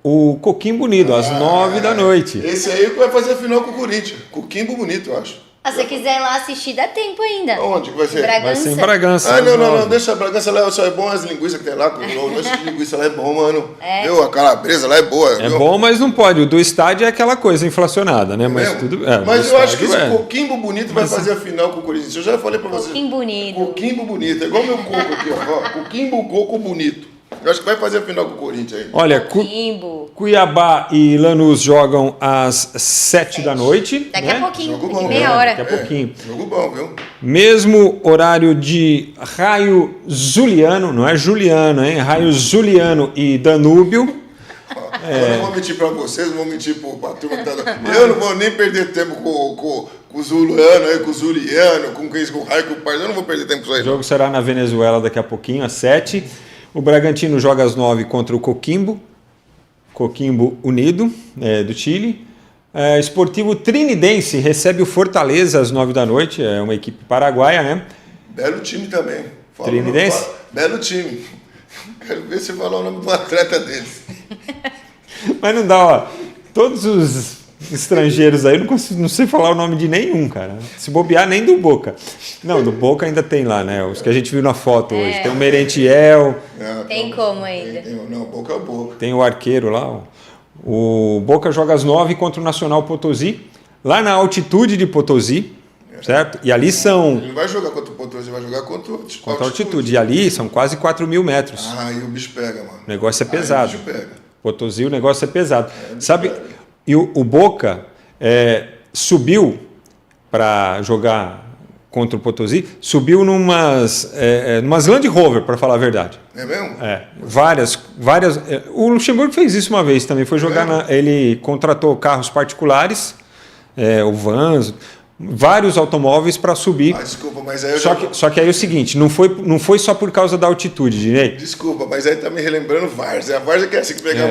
o Coquimbo Bonito, às 9 da noite. Esse aí vai fazer a final com o Corinthians. Coquimbo Bonito, eu acho. Se você quiser ir lá assistir, dá tempo ainda. Onde que vai ser? Bragança. Vai ser em Bragança. Não, deixa a Bragança lá, só é bom as linguiças que tem lá. As linguiças lá é bom, mano. Viu? A calabresa lá é boa. É bom, mas não pode. O do estádio é aquela coisa inflacionada, né? Mas tudo. Mas eu acho que esse Coquimbo Bonito vai fazer a final com o Corinthians. Eu já falei pra você. Coquimbo Bonito. Coquimbo Bonito. É igual meu coco aqui, ó. Coquimbo Coco Bonito. Eu acho que vai fazer a final com o Corinthians aí. Olha, Coquimbo. Cuiabá e Lanús jogam às 7 da noite. Daqui né? a pouquinho, Jogo daqui bom, meia né? hora. Daqui a pouquinho. Jogo bom, viu? Mesmo horário de Raio Zuliano, não é Juliano, hein? Raio Zuliano e Danúbio. Eu não vou mentir pra vocês, não vou mentir pra turma que tá... Eu não vou nem perder tempo com o Zuliano, aí, com o Zuliano, com o Raio, com o Pardo. Eu não vou perder tempo com isso aí. O jogo será na Venezuela daqui a pouquinho, às 7. O Bragantino joga às 9 contra o Coquimbo. Coquimbo Unido, do Chile. Esportivo Trinidense recebe o Fortaleza às 9 da noite. É uma equipe paraguaia, né? Belo time também. Trinidense? Belo time. Quero ver se falar o nome do atleta deles. Mas não dá, ó. Todos os estrangeiros aí, não sei falar o nome de nenhum, cara. Se bobear, nem do Boca. Não, do Boca ainda tem lá, né? Os que a gente viu na foto hoje. Tem o Merentiel. Tem como ainda. Não, Boca é Boca. Tem o arqueiro lá. Ó. O Boca joga às 9 contra o Nacional Potosí. Lá na altitude de Potosí, certo? E ali são... Ele não vai jogar contra o Potosí, vai jogar contra a altitude. E ali são quase 4.000 metros. Ah, e o bicho pega, mano. O negócio é pesado. Aí o bicho pega. Potosí, o negócio é pesado. Sabe, e o Boca subiu para jogar contra o Potosí, subiu numas Land Rover, para falar a verdade. É mesmo? Várias. O Luxemburgo fez isso uma vez também, foi jogar ele contratou carros particulares, o Vans, vários automóveis para subir. Desculpa, mas aí eu Só que aí é o seguinte, não foi só por causa da altitude, Dinei. Desculpa, mas aí tá me relembrando Várzea. A Várzea que é assim que pegou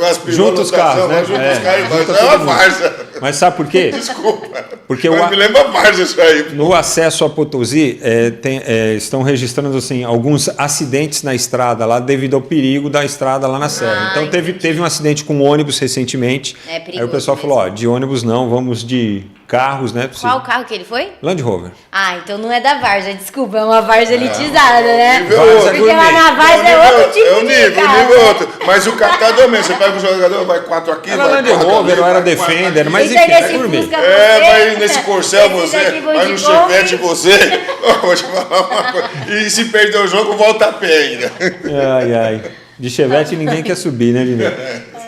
as pilotas. Junta os carros, né? Junta os carros, junta é uma todo mundo. Várzea. Mas sabe por quê? Desculpa. Porque mas me lembra Várzea isso aí. No acesso a Potosí, estão registrando assim, alguns acidentes na estrada lá devido ao perigo da estrada lá na serra. Então teve um acidente com um ônibus recentemente. Aí o pessoal falou, ó, de ônibus não, vamos de carros, né? Qual carro que ele foi? Land Rover. Ah, então não é da Várzea, desculpa, é uma Várzea elitizada, né? Várzea Porque lá na Várzea é outro tipo o nível, de o carro. nível é outro. Mas o catador mesmo, você pega o jogador, vai 4 aqui, Era vai Land 4 Rover, ali, ou era vai 4 Defender, aqui. mas Esse enfim, desse é por mim. Fusca Vai nesse Corcel Esses você, daqui vão vai de no Kombi. Chevette você. Vou te falar uma coisa. E se perder o jogo, volta a pé ainda. Ai. De Chevette ninguém quer subir, né, Dinei?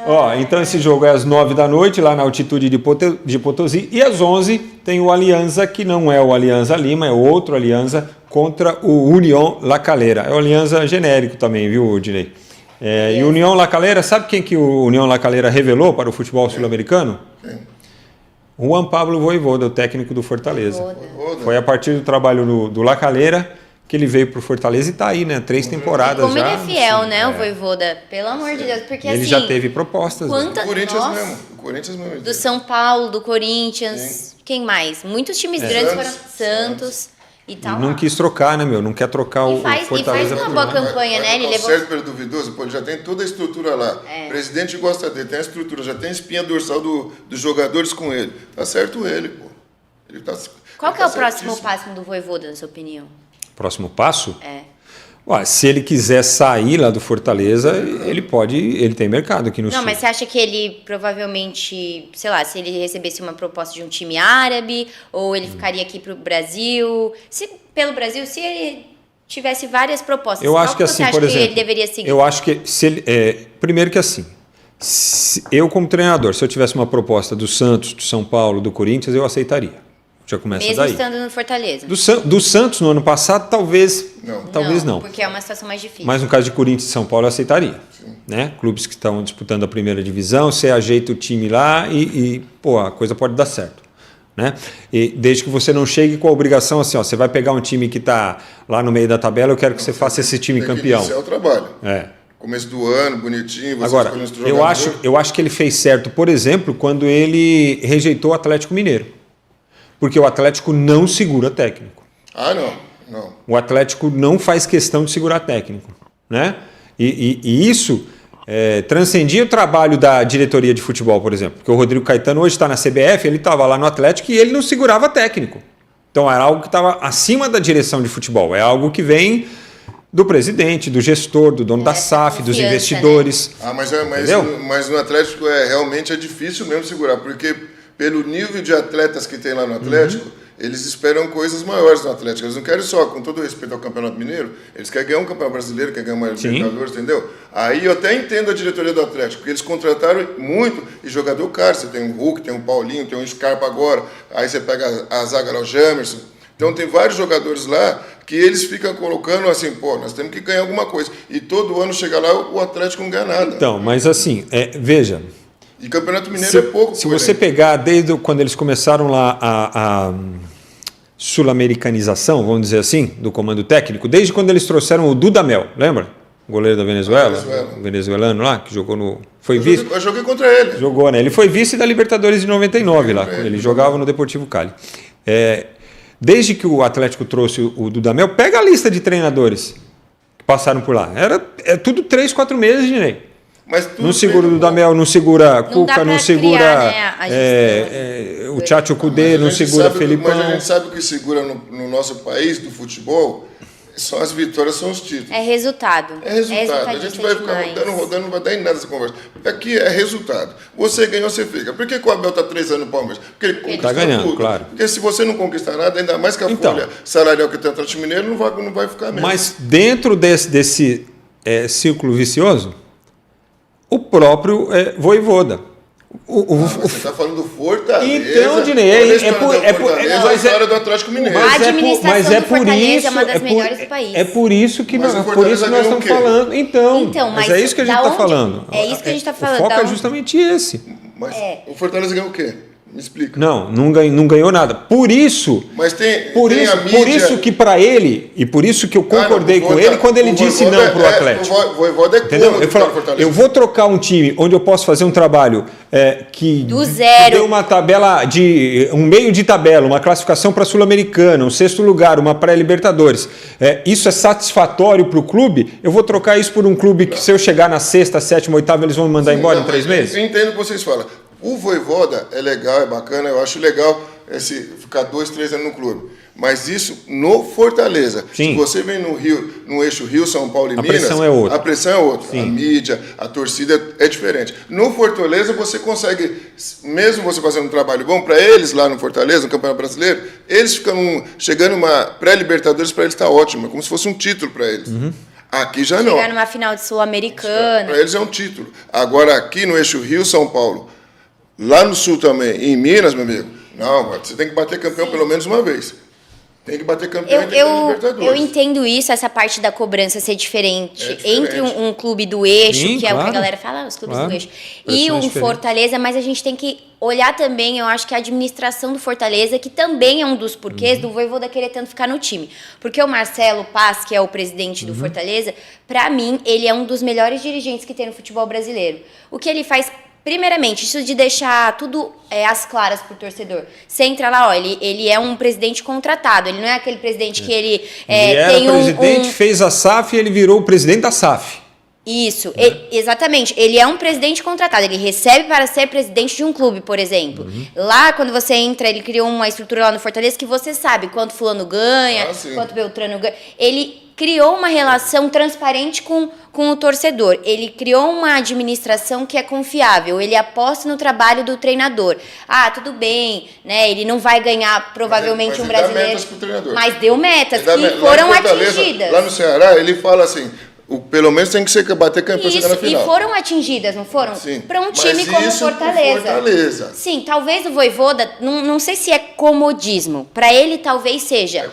Ó, então esse jogo é às 9 da noite, lá na altitude de Potosí, e às 11 tem o Alianza, que não é o Alianza Lima, é outro Alianza, contra o União La Calera. É o Alianza genérico também, viu, Dinei? E o União La Calera, sabe quem que o União La Calera revelou para o futebol sul-americano? Juan Pablo Vojvoda, o técnico do Fortaleza. Foi a partir do trabalho do La Calera que ele veio pro Fortaleza e tá aí, né? 3 temporadas Como já. ele é fiel, né, o Vojvoda? Pelo amor de Deus, porque Ele assim... já teve propostas. Né? Quanta... O Corinthians Nossa, mesmo. O Corinthians mesmo. do São Paulo, do Corinthians, quem mais? Muitos times grandes foram Santos e tal. Não quis trocar, né, meu? Não quer trocar o faz Fortaleza uma por boa lá. campanha, né? Ele levou... certo pelo duvidoso, pô, ele já tem toda a estrutura lá. O presidente gosta dele, tem a estrutura, já tem a espinha dorsal dos jogadores com ele. Tá certo ele, pô. Ele tá, Qual que é o próximo certíssimo. passo do Vojvoda, na sua opinião? Próximo passo? É. Se ele quiser sair lá do Fortaleza, ele tem mercado aqui no Não, Sul. mas você acha que ele provavelmente, sei lá, se ele recebesse uma proposta de um time árabe, ou ele ficaria aqui pro Brasil? Pelo Brasil, se ele tivesse várias propostas, Eu qual acho que você assim, acha por que exemplo, ele deveria seguir? eu acho que se ele, primeiro que assim, eu como treinador, se eu tivesse uma proposta do Santos, do São Paulo, do Corinthians, eu aceitaria. Já começa Mesmo daí. estando no Fortaleza? Do Santos no ano passado, talvez não. Porque é uma situação mais difícil. Mas no caso de Corinthians e São Paulo, eu aceitaria. Né? Clubes que estão disputando a primeira divisão, você ajeita o time lá e a coisa pode dar certo. Né? E desde que você não chegue com a obrigação assim, você vai pegar um time que está lá no meio da tabela, eu quero que você faça esse time Tem que campeão. iniciar o trabalho. É. Começo do ano, bonitinho. Você Agora, eu acho que ele fez certo, por exemplo, quando ele rejeitou o Atlético Mineiro. Porque o Atlético não segura técnico. Ah, não. O Atlético não faz questão de segurar técnico. Né? E isso transcendia o trabalho da diretoria de futebol, por exemplo. Porque o Rodrigo Caetano hoje está na CBF, ele estava lá no Atlético e ele não segurava técnico. Então era algo que estava acima da direção de futebol. É algo que vem do presidente, do gestor, do dono da SAF, dos investidores. Né? Mas no Atlético realmente é difícil mesmo segurar, porque pelo nível de atletas que tem lá no Atlético, eles esperam coisas maiores do Atlético. Eles não querem só, com todo respeito ao Campeonato Mineiro, eles querem ganhar um Campeonato Brasileiro, querem ganhar uma Libertadores, entendeu? Aí eu até entendo a diretoria do Atlético, porque eles contrataram muito e jogador caro. Você tem um Hulk, tem um Paulinho, tem um Scarpa agora, aí você pega a zaga lá, o Jamerson. Então tem vários jogadores lá que eles ficam colocando assim, pô, nós temos que ganhar alguma coisa. E todo ano chega lá, o Atlético não ganha nada. Então, mas assim, veja... E Campeonato Mineiro é pouco. Se você pegar desde quando eles começaram lá a sul-americanização, vamos dizer assim, do comando técnico, desde quando eles trouxeram o Dudamel, lembra? O goleiro da Venezuela, o venezuelano lá, que jogou no... Foi vice. Eu joguei contra ele. Jogou, né? Ele foi vice da Libertadores de 99 lá. Ele jogava no Deportivo Cali. Desde que o Atlético trouxe o Dudamel, pega a lista de treinadores que passaram por lá. É tudo 3, 4 meses, Dinei. Não segura o Dudamel, não segura Cuca, não segura o Tchatcho Kudê, não segura Felipão. Mas a gente sabe o que segura no nosso país do futebol são as vitórias, são os títulos. É resultado. É resultado. A gente vai ficar rodando, não vai dar em nada essa conversa. Aqui é resultado. Você ganhou, você fica. Por que o Abel está 3 anos no Palmeiras? Porque ele conquista está ganhando, tudo. Claro. Porque se você não conquistar nada, ainda mais que a folha salarial que tem o Atlético Mineiro, não vai ficar mesmo. Mas dentro desse círculo vicioso, o próprio Vojvoda. Você está falando do Fortaleza. Então, Dinei, a história do Atlético Mineiro. A administração do Fortaleza é uma das melhores do país. É por isso que nós estamos falando. Então, mas é isso que a gente está falando. É isso que a gente está falando. O foco é justamente esse. Mas o Fortaleza ganhou o quê? Me explica. Não ganhou nada. Por isso, mas por isso que para ele, e por isso que eu concordei com ele quando ele disse não para o Atlético. O Vojvoda é contra. Eu vou trocar um time onde eu posso fazer um trabalho do zero. Que dê uma tabela um meio de tabela, uma classificação para Sul-Americana, um 6º lugar, uma pré-Libertadores. Isso é satisfatório para o clube? Eu vou trocar isso por um clube que se eu chegar na 6ª, 7ª, 8ª, eles vão me mandar embora em 3 meses? Eu entendo o que vocês falam. O Vojvoda é legal, é bacana, eu acho legal ficar 2, 3 anos no clube. Mas isso no Fortaleza. Sim. Se você vem no eixo Rio, São Paulo e Minas, pressão é outra. A pressão é outra. Sim. A mídia, a torcida é diferente. No Fortaleza você consegue, mesmo você fazendo um trabalho bom, para eles lá no Fortaleza, no Campeonato Brasileiro, eles ficam chegando uma pré-Libertadores, para eles está ótimo, como se fosse um título para eles. Aqui já não. Chegar numa final de Sul-Americana. Para eles é um título. Agora aqui no eixo Rio, São Paulo, lá no Sul também, em Minas, meu amigo, não, você tem que bater campeão pelo menos uma vez. Tem que bater campeão e tem que ter Libertadores. Eu entendo isso, essa parte da cobrança ser diferente entre um clube do eixo, Sim, que é o que a galera fala, os clubes do eixo, e um Fortaleza, mas a gente tem que olhar também, eu acho que a administração do Fortaleza, que também é um dos porquês do Vojvoda querer tanto ficar no time. Porque o Marcelo Paz, que é o presidente do Fortaleza, para mim, ele é um dos melhores dirigentes que tem no futebol brasileiro. O que ele faz... Primeiramente, isso de deixar tudo às claras pro torcedor. Você entra lá, ó, ele é um presidente contratado, ele não é aquele presidente que ele tem presidente, fez a SAF e ele virou o presidente da SAF. Isso, exatamente. Ele é um presidente contratado, ele recebe para ser presidente de um clube, por exemplo. Lá, quando você entra, ele criou uma estrutura lá no Fortaleza que você sabe quanto fulano ganha, quanto Beltrano ganha. Ele criou uma relação transparente com o torcedor. Ele criou uma administração que é confiável. Ele aposta no trabalho do treinador. Ah, tudo bem, né? Ele não vai ganhar provavelmente um brasileiro. Dá metas pro treinador. Mas deu metas e foram atingidas. Lá no Ceará, ele fala assim... Pelo menos tem que ser bater campeão chegar na final. E foram atingidas, não foram? Para um time como o Fortaleza. Sim, talvez o Vojvoda, não sei se é comodismo. Para ele, talvez seja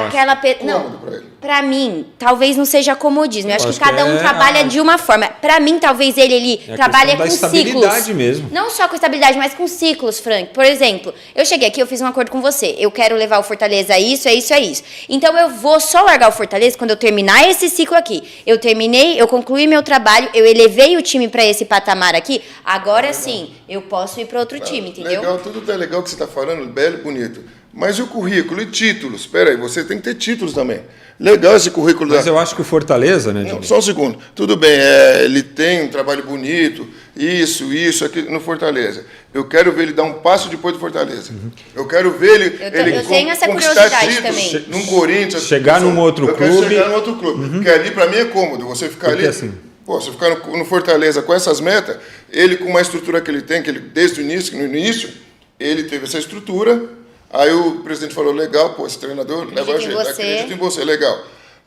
aquela... Não, para mim, talvez não seja comodismo. Eu acho que cada um trabalha de uma forma. Para mim, talvez ele trabalha com ciclos. Mesmo. Não só com estabilidade, mas com ciclos, Frank. Por exemplo, eu cheguei aqui, eu fiz um acordo com você. Eu quero levar o Fortaleza a isso, é isso, é isso. Então, eu vou só largar o Fortaleza quando eu terminar esse ciclo aqui. Eu terminei, eu concluí meu trabalho, eu elevei o time para esse patamar aqui. Agora sim, eu posso ir para outro time, entendeu? Legal, tudo tá legal que você está falando, belo e bonito. Mas e o currículo e títulos? Espera aí, você tem que ter títulos também. Legal esse currículo. Mas eu acho que o Fortaleza, né, não, só um segundo. Tudo bem, ele tem um trabalho bonito, isso, aqui no Fortaleza. Eu quero ver ele dar um passo depois do Fortaleza. Eu quero ver ele eu tenho essa curiosidade também. Num Corinthians. Chegar num outro clube. Eu quero chegar num outro clube. Porque ali, para mim, é cômodo. Você ficar ali... Assim, você ficar no Fortaleza com essas metas, ele com uma estrutura que ele tem, que ele, desde o início, no início, ele teve essa estrutura. Aí o presidente falou, legal, pô, esse treinador leva a gente, acredito em você, legal.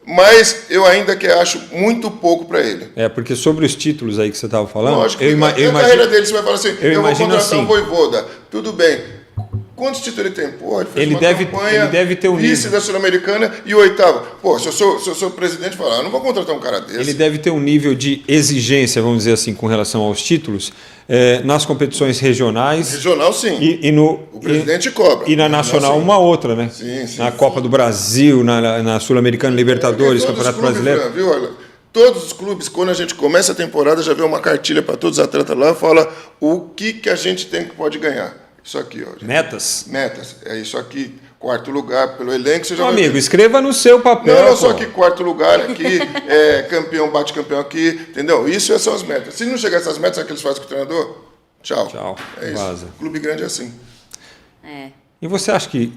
Mas eu ainda que acho muito pouco para ele. Porque sobre os títulos aí que você estava falando, lógico, na carreira dele você vai falar assim, eu vou contratar assim, um Vojvoda, tudo bem. Quantos títulos ele tem? Pô, ele fez uma campanha, ele deve ter um vice nível da Sul-Americana e 8º. Pô, se eu sou presidente, falar, eu não vou contratar um cara desse. Ele deve ter um nível de exigência, vamos dizer assim, com relação aos títulos, nas competições regionais. Regional, sim. O presidente cobra. E na nacional, uma outra, né? Sim, sim. Na Copa do Brasil, na Sul-Americana, Libertadores, Campeonato Brasileiro. Viu, olha, todos os clubes, quando a gente começa a temporada, já vê uma cartilha para todos os atletas lá, fala o que a gente tem que pode ganhar. Isso aqui, ó. Gente. Metas? Metas. É isso aqui. 4º lugar pelo elenco. Você já amigo, escreva no seu papel. Não só que 4º lugar aqui, campeão, bate campeão aqui, entendeu? Isso são as metas. Se não chegar essas metas, sabe o que eles fazem com o treinador? Tchau. Tchau. É isso. Vaza. Clube grande é assim. E você acha que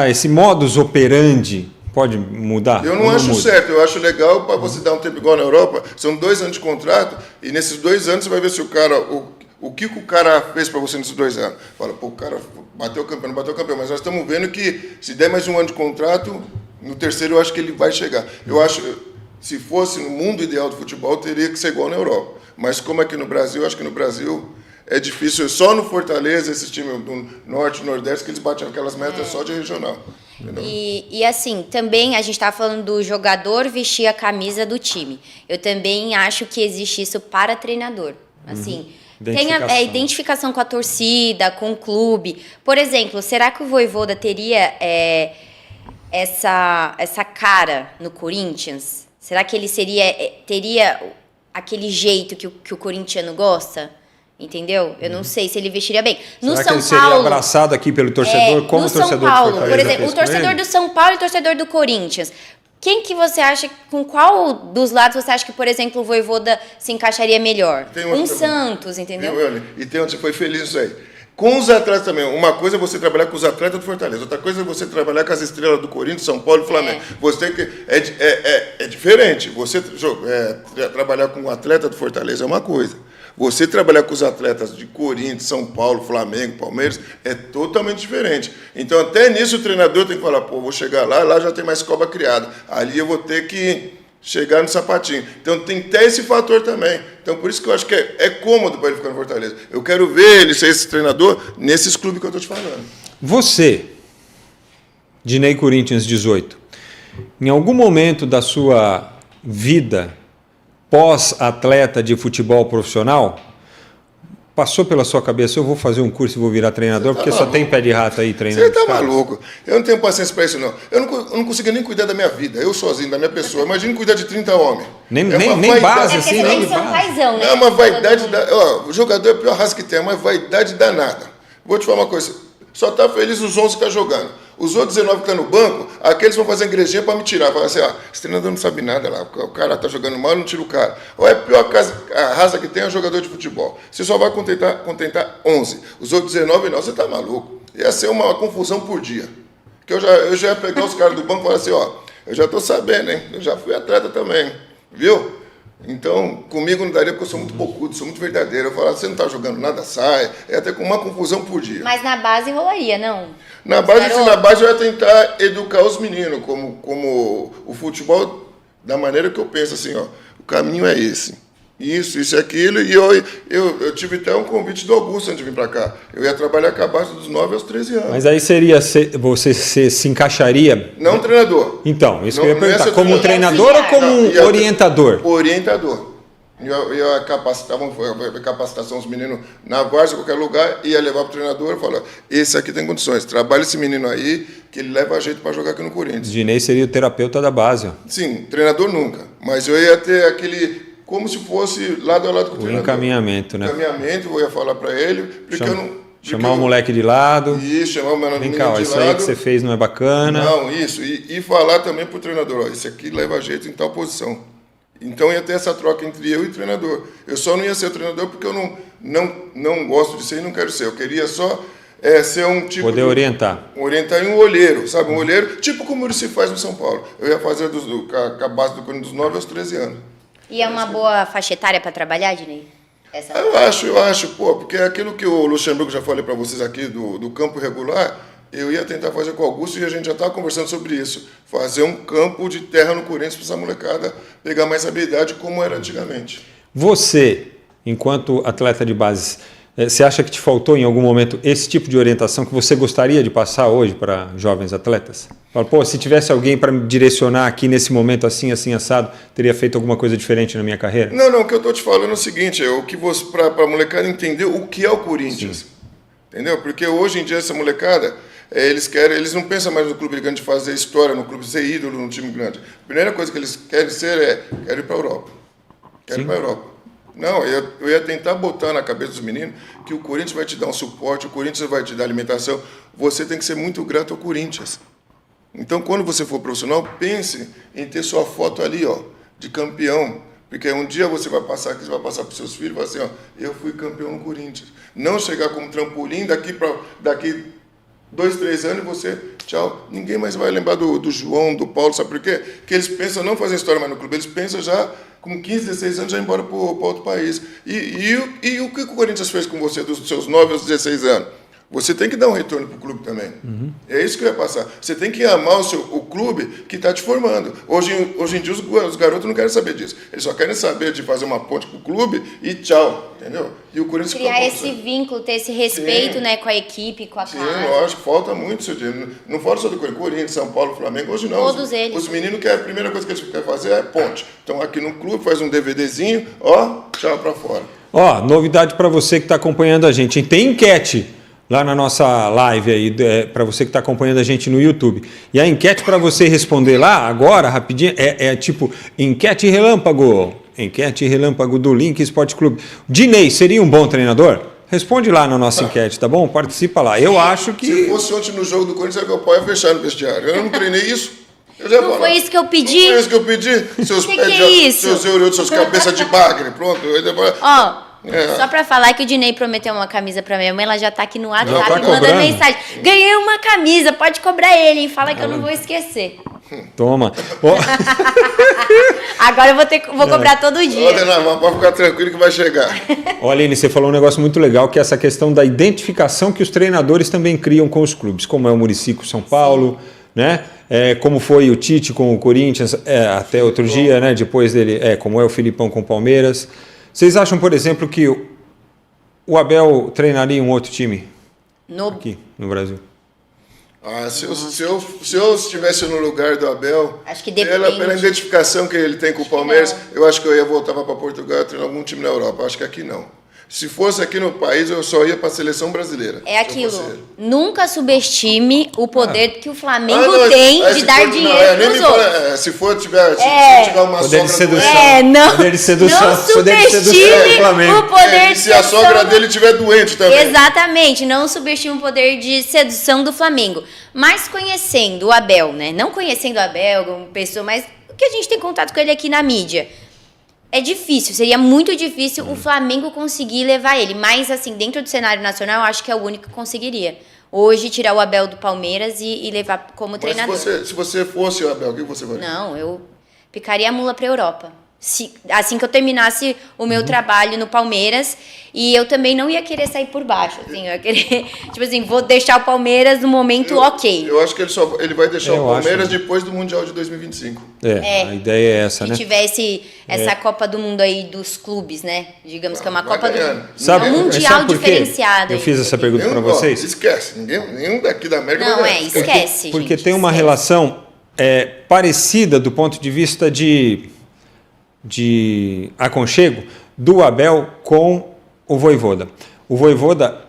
esse modus operandi pode mudar? Eu não acho certo, eu acho legal para você dar um tempo igual na Europa, são 2 anos de contrato, e nesses 2 anos você vai ver se o cara, o que o cara fez para você nesses 2 anos. Fala, pô, o cara bateu o campeão, não bateu o campeão, mas nós estamos vendo que se der mais 1 ano de contrato, no 3º eu acho que ele vai chegar. Eu acho, se fosse no mundo ideal do futebol, teria que ser igual na Europa. Mas como aqui no Brasil, eu acho que no Brasil é difícil, só no Fortaleza, esses times do Norte e Nordeste, que eles batem aquelas metas só de regional. E assim, também a gente estava falando do jogador vestir a camisa do time. Eu também acho que existe isso para treinador. Assim, tem a identificação com a torcida, com o clube. Por exemplo, será que o Vojvoda teria essa cara no Corinthians? Será que ele teria aquele jeito que o corintiano gosta? Entendeu? Eu não sei se ele vestiria bem. No Será São que ele seria Paulo, abraçado aqui pelo torcedor, como no o torcedor São Paulo, do Fortaleza? por exemplo, o torcedor do São Paulo e o torcedor do Corinthians. Quem que você acha, com qual dos lados você acha que, por exemplo, o Vojvoda se encaixaria melhor? Santos, entendeu? E tem onde você foi feliz nisso aí. Com os atletas também. Uma coisa é você trabalhar com os atletas do Fortaleza, outra coisa é você trabalhar com as estrelas do Corinthians, São Paulo e Flamengo. Você tem que, é diferente. Você trabalhar com um atleta do Fortaleza é uma coisa. Você trabalhar com os atletas de Corinthians, São Paulo, Flamengo, Palmeiras, é totalmente diferente. Então, até nisso, o treinador tem que falar, pô, vou chegar lá já tem mais cobra criada. Ali eu vou ter que chegar no sapatinho. Então, tem até esse fator também. Então, por isso que eu acho que é cômodo para ele ficar no Fortaleza. Eu quero ver ele ser esse treinador nesses clubes que eu estou te falando. Você, Dinei Corinthians 18, em algum momento da sua vida pós-atleta de futebol profissional, passou pela sua cabeça, eu vou fazer um curso e vou virar treinador, porque só tem pé de rato aí treinando? Você tá maluco. Eu não tenho paciência para isso, não. Eu não consigo nem cuidar da minha vida, eu sozinho, da minha pessoa. Imagina cuidar de 30 homens. Nem base, assim, nem de paizão, né? É uma vaidade... o jogador é a pior raça que tem, é uma vaidade danada. Vou te falar uma coisa, só tá feliz os 11 que tá jogando. Os outros 19 que estão no banco, aqueles vão fazer igrejinha para me tirar. Falar assim, esse treinador não sabe nada lá, o cara tá jogando mal, não tira o cara. Ou é a pior a raça que tem é o jogador de futebol. Você só vai contentar 11. Os outros 19 não, você tá maluco. Ia ser uma confusão por dia. Que eu já ia pegar os caras do banco e falar assim, eu já tô sabendo, hein? Eu já fui atleta também, viu? Então, comigo não daria, porque eu sou muito bocudo, sou muito verdadeiro. Eu falava, você não tá jogando nada, sai. É até com uma confusão por dia. Mas na base rolaria, não? Na base eu ia tentar educar os meninos, como o futebol, da maneira que eu penso, assim, o caminho é esse. Isso e aquilo. E eu tive até um convite do Augusto antes de vir para cá. Eu ia trabalhar com a base dos 9 aos 13 anos. Mas aí você se encaixaria... Não treinador. Então, isso que eu ia perguntar. Como treinador ou como orientador? Orientador. Ia capacitação os meninos na várzea, em qualquer lugar, ia levar para o treinador e falar, esse aqui tem condições, trabalha esse menino aí, que ele leva jeito para jogar aqui no Corinthians. Dinei seria o terapeuta da base. Sim, treinador nunca, mas eu ia ter aquele, como se fosse lado a lado com o treinador. Encaminhamento, né? Encaminhamento, eu ia falar para ele, porque eu não... Chamar o moleque de lado. Isso, chamar o menino de lado. Isso aí que você fez não é bacana. Não, isso, e falar também para o treinador, esse aqui leva jeito em tal posição. Então ia ter essa troca entre eu e o treinador. Eu só não ia ser o treinador porque eu não gosto de ser e não quero ser. Eu queria só ser um tipo... Poder orientar. Orientar em um olheiro, sabe? Um olheiro, tipo como ele se faz no São Paulo. Eu ia fazer com a base do Corinthians dos 9 aos 13 anos. E é uma boa faixa etária para trabalhar, Dinei? Eu acho, porque aquilo que o Luxemburgo já falei para vocês aqui do campo regular, eu ia tentar fazer com o Augusto e a gente já estava conversando sobre isso. Fazer um campo de terra no Corinthians para essa molecada pegar mais habilidade como era antigamente. Você, enquanto atleta de base, você acha que te faltou em algum momento esse tipo de orientação que você gostaria de passar hoje para jovens atletas? Fala, pô, se tivesse alguém para me direcionar aqui nesse momento assim, assado, teria feito alguma coisa diferente na minha carreira? Não, o que eu estou te falando é o seguinte, para a molecada entender o que é o Corinthians. Sim. Entendeu? Porque hoje em dia essa molecada, eles não pensam mais no clube grande de fazer história, no clube ser ídolo no time grande. A primeira coisa que eles querem ser quero ir para a Europa. Quero ir para a Europa. Não, eu ia tentar botar na cabeça dos meninos que o Corinthians vai te dar um suporte, o Corinthians vai te dar alimentação. Você tem que ser muito grato ao Corinthians. Então, quando você for profissional, pense em ter sua foto ali, ó, de campeão. Porque um dia você vai passar aqui, você vai passar para os seus filhos e vai assim, ó, eu fui campeão no Corinthians. Não chegar como trampolim daqui 2, 3 anos e você, tchau. Ninguém mais vai lembrar do João, do Paulo, sabe por quê? Porque eles pensam não fazer história mais no clube, eles pensam já com 15, 16 anos já ir embora para outro país. E o que o Corinthians fez com você dos seus 9 aos 16 anos? Você tem que dar um retorno para o clube também. Uhum. É isso que eu ia passar. Você tem que amar o clube que está te formando. Hoje em dia os garotos não querem saber disso. Eles só querem saber de fazer uma ponte com o clube e tchau, entendeu? E o Corinthians criar esse vínculo, ter esse respeito, né, com a equipe, com a casa. Sim, lógico, falta muito isso dia. Não fala só do Corinthians, São Paulo, Flamengo, hoje não. Todos eles. Os meninos querem, a primeira coisa que eles querem fazer é ponte. Então aqui no clube faz um DVDzinho, ó, tchau para fora. Ó, novidade para você que está acompanhando a gente. Tem enquete lá na nossa live aí, para você que está acompanhando a gente no YouTube. E a enquete para você responder lá, agora, rapidinho, é tipo enquete relâmpago. Enquete relâmpago do Link Esporte Clube. Dinei seria um bom treinador? Responde lá na nossa enquete, tá bom? Participa lá. Eu acho que... Se fosse ontem no jogo do Corinthians, meu pai ia fechar no vestiário. Eu não treinei isso. Não foi isso que eu pedi? Não foi isso que eu pedi? Seus pés de... Seus euros, suas cabeças de bagre. Pronto. Ó... Só pra falar que o Dinei prometeu uma camisa pra minha mãe, ela já tá aqui no WhatsApp mandando mensagem. Ganhei uma camisa, pode cobrar ele, hein? Fala que eu não vou esquecer. Toma. Agora eu vou cobrar todo dia. Pode ficar tranquilo que vai chegar. Olha, Aline, você falou um negócio muito legal, que é essa questão da identificação que os treinadores também criam com os clubes, como é o Muricy com São Paulo, né? Como foi o Tite com o Corinthians até outro dia, né? Depois dele, como é o Filipão com o Palmeiras. Vocês acham, por exemplo, que o Abel treinaria um outro time aqui no Brasil? Se eu estivesse no lugar do Abel, acho que pela identificação que ele tem com o Palmeiras, eu acho que eu ia voltar para Portugal e treinar algum time na Europa. Acho que aqui não. Se fosse aqui no país, eu só ia para a seleção brasileira. É aquilo. Nunca subestime o poder que o Flamengo tem de dar dinheiro para os outros. Se tiver uma poder de sedução. Poder de sedução. Não subestime o poder de sedução. Se a sogra dele estiver doente também. Exatamente. Não subestime o poder de sedução do Flamengo. Mas conhecendo o Abel, né? Não conhecendo o Abel como pessoa, mas o que a gente tem contato com ele aqui na mídia. É difícil, seria muito difícil o Flamengo conseguir levar ele. Mas, assim, dentro do cenário nacional, eu acho que é o único que conseguiria. Hoje, tirar o Abel do Palmeiras e levar como treinador. Se você fosse o Abel, o que você faria? Não, eu picaria a mula para a Europa. Assim que eu terminasse o meu trabalho no Palmeiras, e eu também não ia querer sair por baixo, assim, eu ia querer, tipo assim, vou deixar o Palmeiras no momento ok. Eu acho que ele vai deixar o Palmeiras depois do Mundial de 2025. A ideia é essa, né? Se tivesse essa Copa do Mundo aí dos clubes, né? Digamos que é uma Copa do Mundo. Sabe, é um mundial diferenciado. Eu fiz essa pergunta para vocês. Esquece, nenhum daqui da América não esquece. Porque tem uma relação parecida do ponto de vista de aconchego do Abel com o Vojvoda. O Vojvoda,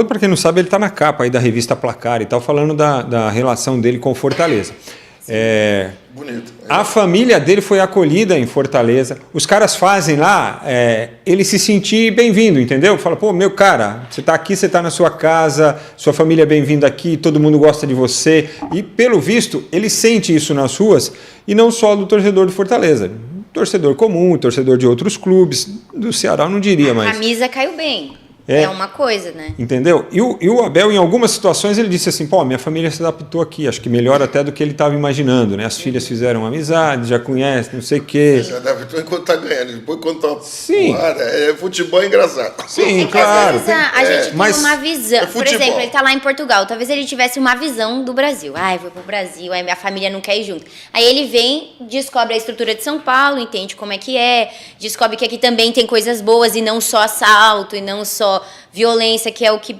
para quem não sabe, ele está na capa aí da revista Placar e tal, falando da relação dele com Fortaleza. Bonito. A família dele foi acolhida em Fortaleza. Os caras fazem lá ele se sentir bem-vindo, entendeu? Fala, pô, meu cara, você está aqui, você está na sua casa, sua família é bem-vinda aqui, todo mundo gosta de você. E, pelo visto, ele sente isso nas ruas, e não só do torcedor do Fortaleza. Torcedor comum, torcedor de outros clubes, do Ceará eu não diria mais. A camisa caiu bem. É uma coisa, né? Entendeu? E o Abel, em algumas situações, ele disse assim, pô, minha família se adaptou aqui, acho que melhor até do que ele estava imaginando, né? As filhas fizeram amizade, já conhecem, não sei o quê. Se adaptou enquanto tá ganhando, depois quando tá Sim. futebol é engraçado. Sim, que claro. às vezes a gente mas tem uma visão. Por futebol. exemplo, ele tá lá em Portugal. Talvez ele tivesse uma visão do Brasil. Eu vou pro Brasil, aí minha família não quer ir junto. Aí ele vem, descobre a estrutura de São Paulo, entende como é que é, descobre que aqui também tem coisas boas e não só assalto, e não só violência, que é o que,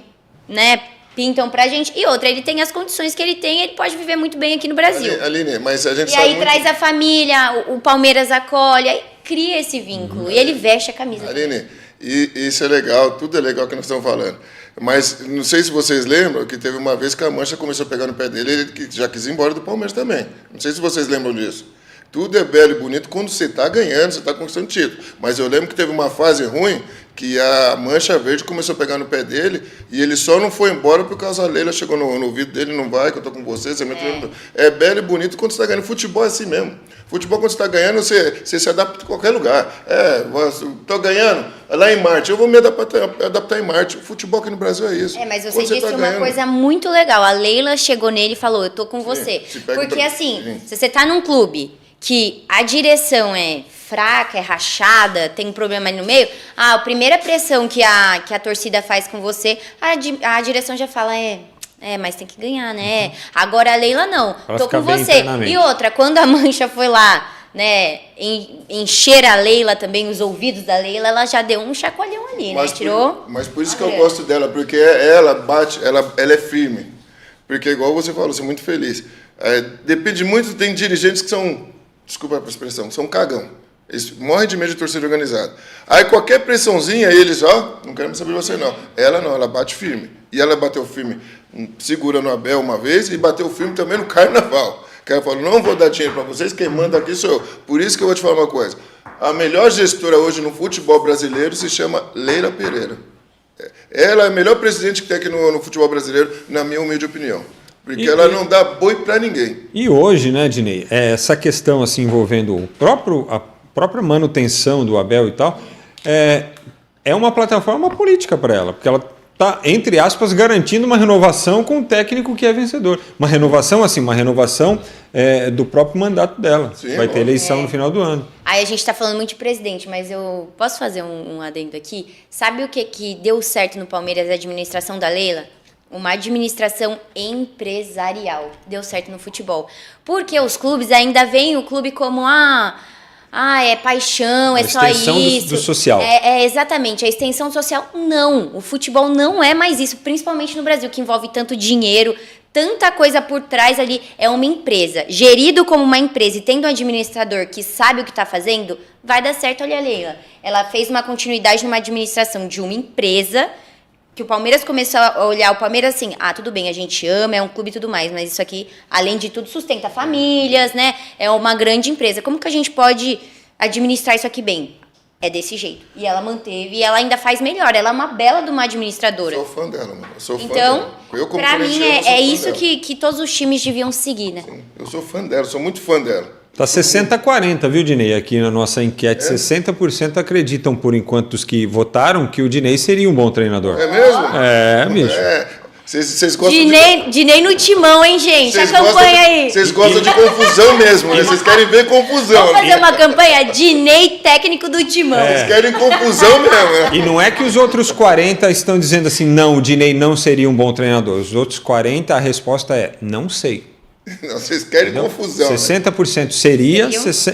né, pintam pra gente. E outra, ele tem as condições que ele tem, ele pode viver muito bem aqui no Brasil. Aline, mas a gente E sabe aí muito... traz a família, o Palmeiras acolhe, aí cria esse vínculo. E ele veste a camisa. Aline, e isso é legal, tudo é legal que nós estamos falando. Mas não sei se vocês lembram que teve uma vez que a Mancha começou a pegar no pé dele, ele já quis ir embora do Palmeiras também. Não sei se vocês lembram disso. Tudo é belo e bonito quando você está ganhando, você está conquistando título. Mas eu lembro que teve uma fase ruim que a Mancha Verde começou a pegar no pé dele e ele só não foi embora por causa da Leila chegou no ouvido dele, não vai, que eu tô com você me treinando. É belo e bonito quando você está ganhando. Futebol é assim mesmo. Futebol, quando você está ganhando, você se adapta em qualquer lugar. Estou ganhando, lá em Marte, eu vou me adaptar em Marte. O futebol aqui no Brasil é isso. Mas você Quando disse tá uma ganhando, coisa muito legal. A Leila chegou nele e falou, eu tô com você. Porque assim, se você tá num clube que a direção é fraca, é rachada, tem um problema ali no meio, a primeira pressão que a torcida faz com você, a direção já fala, mas tem que ganhar, né? Agora a Leila não, tô com você. E outra, quando a Mancha foi lá, né, encher a Leila também, os ouvidos da Leila, ela já deu um chacoalhão ali, né? Tirou. Mas por isso que eu gosto dela, porque ela bate, ela é firme. Porque igual você falou, você é muito feliz. Depende muito, tem dirigentes que são, desculpa a expressão, são cagão. Eles morrem de medo de torcida organizada. Aí qualquer pressãozinha, eles, não quero saber de você não. Ela não, ela bate firme. E ela bateu firme, segura no Abel uma vez, e bateu firme também no Carnaval. Que ela falou, não vou dar dinheiro para vocês, quem manda aqui sou eu. Por isso que eu vou te falar uma coisa. A melhor gestora hoje no futebol brasileiro se chama Leila Pereira. Ela é a melhor presidente que tem aqui no futebol brasileiro, na minha humilde opinião. Porque ela não dá boi para ninguém. E hoje, né, Dinei, essa questão assim, envolvendo a própria manutenção do Abel e tal, é uma plataforma política para ela, porque ela está, entre aspas, garantindo uma renovação com um técnico que é vencedor. Uma renovação do próprio mandato dela. Sim, vai ter eleição no final do ano. Aí a gente está falando muito de presidente, mas eu posso fazer um adendo aqui? Sabe o que deu certo no Palmeiras, a administração da Leila? Uma administração empresarial. Deu certo no futebol. Porque os clubes ainda veem o clube como é paixão, é só isso. Do social. Exatamente, a extensão social, não. O futebol não é mais isso, principalmente no Brasil, que envolve tanto dinheiro, tanta coisa por trás ali. É uma empresa. Gerido como uma empresa e tendo um administrador que sabe o que está fazendo, vai dar certo. Olha a Leila. Ela fez uma continuidade numa administração de uma empresa, que o Palmeiras começou a olhar o Palmeiras assim, tudo bem, a gente ama, é um clube e tudo mais, mas isso aqui, além de tudo, sustenta famílias, né? É uma grande empresa. Como que a gente pode administrar isso aqui bem? É desse jeito. E ela manteve, e ela ainda faz melhor. Ela é uma bela de uma administradora. Eu sou fã dela, mano. Eu sou fã então, dela. Pra mim, é isso que todos os times deviam seguir, né? Sim, eu sou fã dela, sou muito fã dela. Tá 60-40, viu, Dinei? Aqui na nossa enquete, 60% acreditam, por enquanto, os que votaram, que o Dinei seria um bom treinador. É mesmo? Bicho. Vocês gostam Dinei no timão, hein, gente? A campanha aí. Vocês gostam de confusão mesmo, né? Vocês querem ver confusão. Vamos fazer uma campanha? Dinei técnico do timão. Vocês querem confusão mesmo, né? E não é que os outros 40 estão dizendo assim, não, o Dinei não seria um bom treinador. Os outros 40, a resposta é, não sei. Não, vocês querem confusão. 60% seria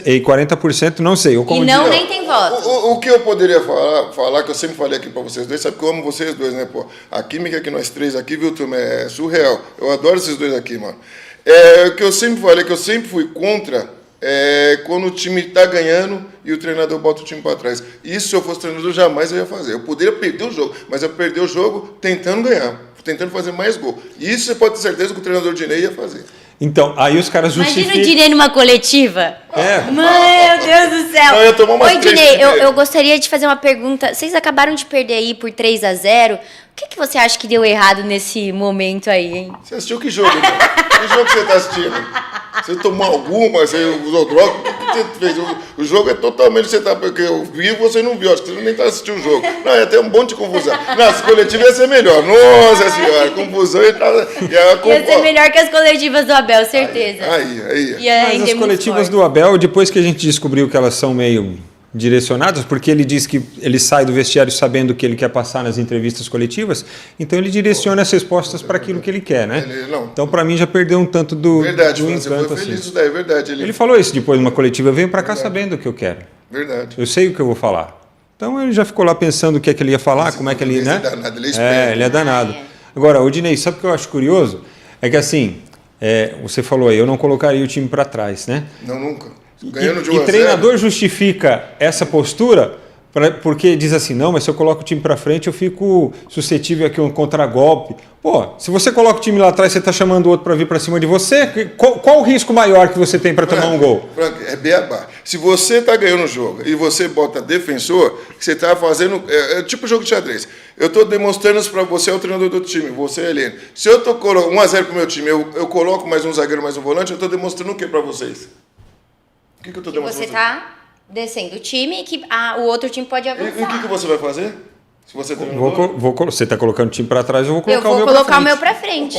e 40% não sei. E não nem tem voto. O que eu poderia falar, que eu sempre falei aqui pra vocês dois, sabe que eu amo vocês dois, né, pô? A química que nós três aqui, viu, turma, é surreal. Eu adoro esses dois aqui, mano. O que eu sempre falei, que eu sempre fui contra, quando o time tá ganhando e o treinador bota o time pra trás. Isso, se eu fosse treinador, jamais eu ia fazer. Eu poderia perder o jogo, mas eu perder o jogo tentando ganhar, tentando fazer mais gol. E isso você pode ter certeza que o treinador Dinei ia fazer. Então, aí os caras justificam... Imagina o Dinei numa coletiva. Meu Deus do céu. Não, eu ia tomar umas Oi, Dinei, eu gostaria de fazer uma pergunta. Vocês acabaram de perder aí por 3-0. O que você acha que deu errado nesse momento aí, hein? Você assistiu que jogo, então? Que jogo que você está assistindo? Você tomou alguma? Você usou droga? O que você fez? O jogo é totalmente... Porque eu vi e você não viu. Acho que você nem está assistindo o jogo. Não, ia ter um monte de confusão. Nas coletivas ia ser melhor. Nossa senhora, confusão ia ser melhor que as coletivas do Abel, certeza. Aí. Mas as coletivas do Abel, depois que a gente descobriu que elas são meio direcionadas, porque ele diz que ele sai do vestiário sabendo o que ele quer passar nas entrevistas coletivas, então ele direciona as respostas para aquilo que ele quer, né? Então, para mim, já perdeu um tanto do encanto. Você foi feliz isso daí, verdade. Ele falou isso depois de uma coletiva, eu venho para cá sabendo o que eu quero. Verdade. Eu sei o que eu vou falar. Então, ele já ficou lá pensando o que é que ele ia falar, como é que ele... né? Ele é danado. Agora, o Dinei, sabe o que eu acho curioso? É que assim, você falou aí, eu não colocaria o time para trás, né? Não, nunca. Ganhando de 1 a 0. E treinador justifica essa postura porque diz assim, não, mas se eu coloco o time para frente eu fico suscetível aqui a um contragolpe. Pô, se você coloca o time lá atrás, você está chamando o outro para vir para cima de você, qual o risco maior que você tem para tomar um gol? Frank, é beabá. Se você está ganhando o jogo e você bota defensor, você está fazendo... É tipo jogo de xadrez. Eu estou demonstrando isso para você, é o treinador do time, você é Helene. Se eu estou colocando 1 a 0 para o meu time, eu coloco mais um zagueiro, mais um volante, eu estou demonstrando o que para vocês? O que eu estou demonstrando? Você está descendo o time e que o outro time pode avançar. E o que você vai fazer? Se você você está colocando o time para trás, eu vou colocar o meu para frente.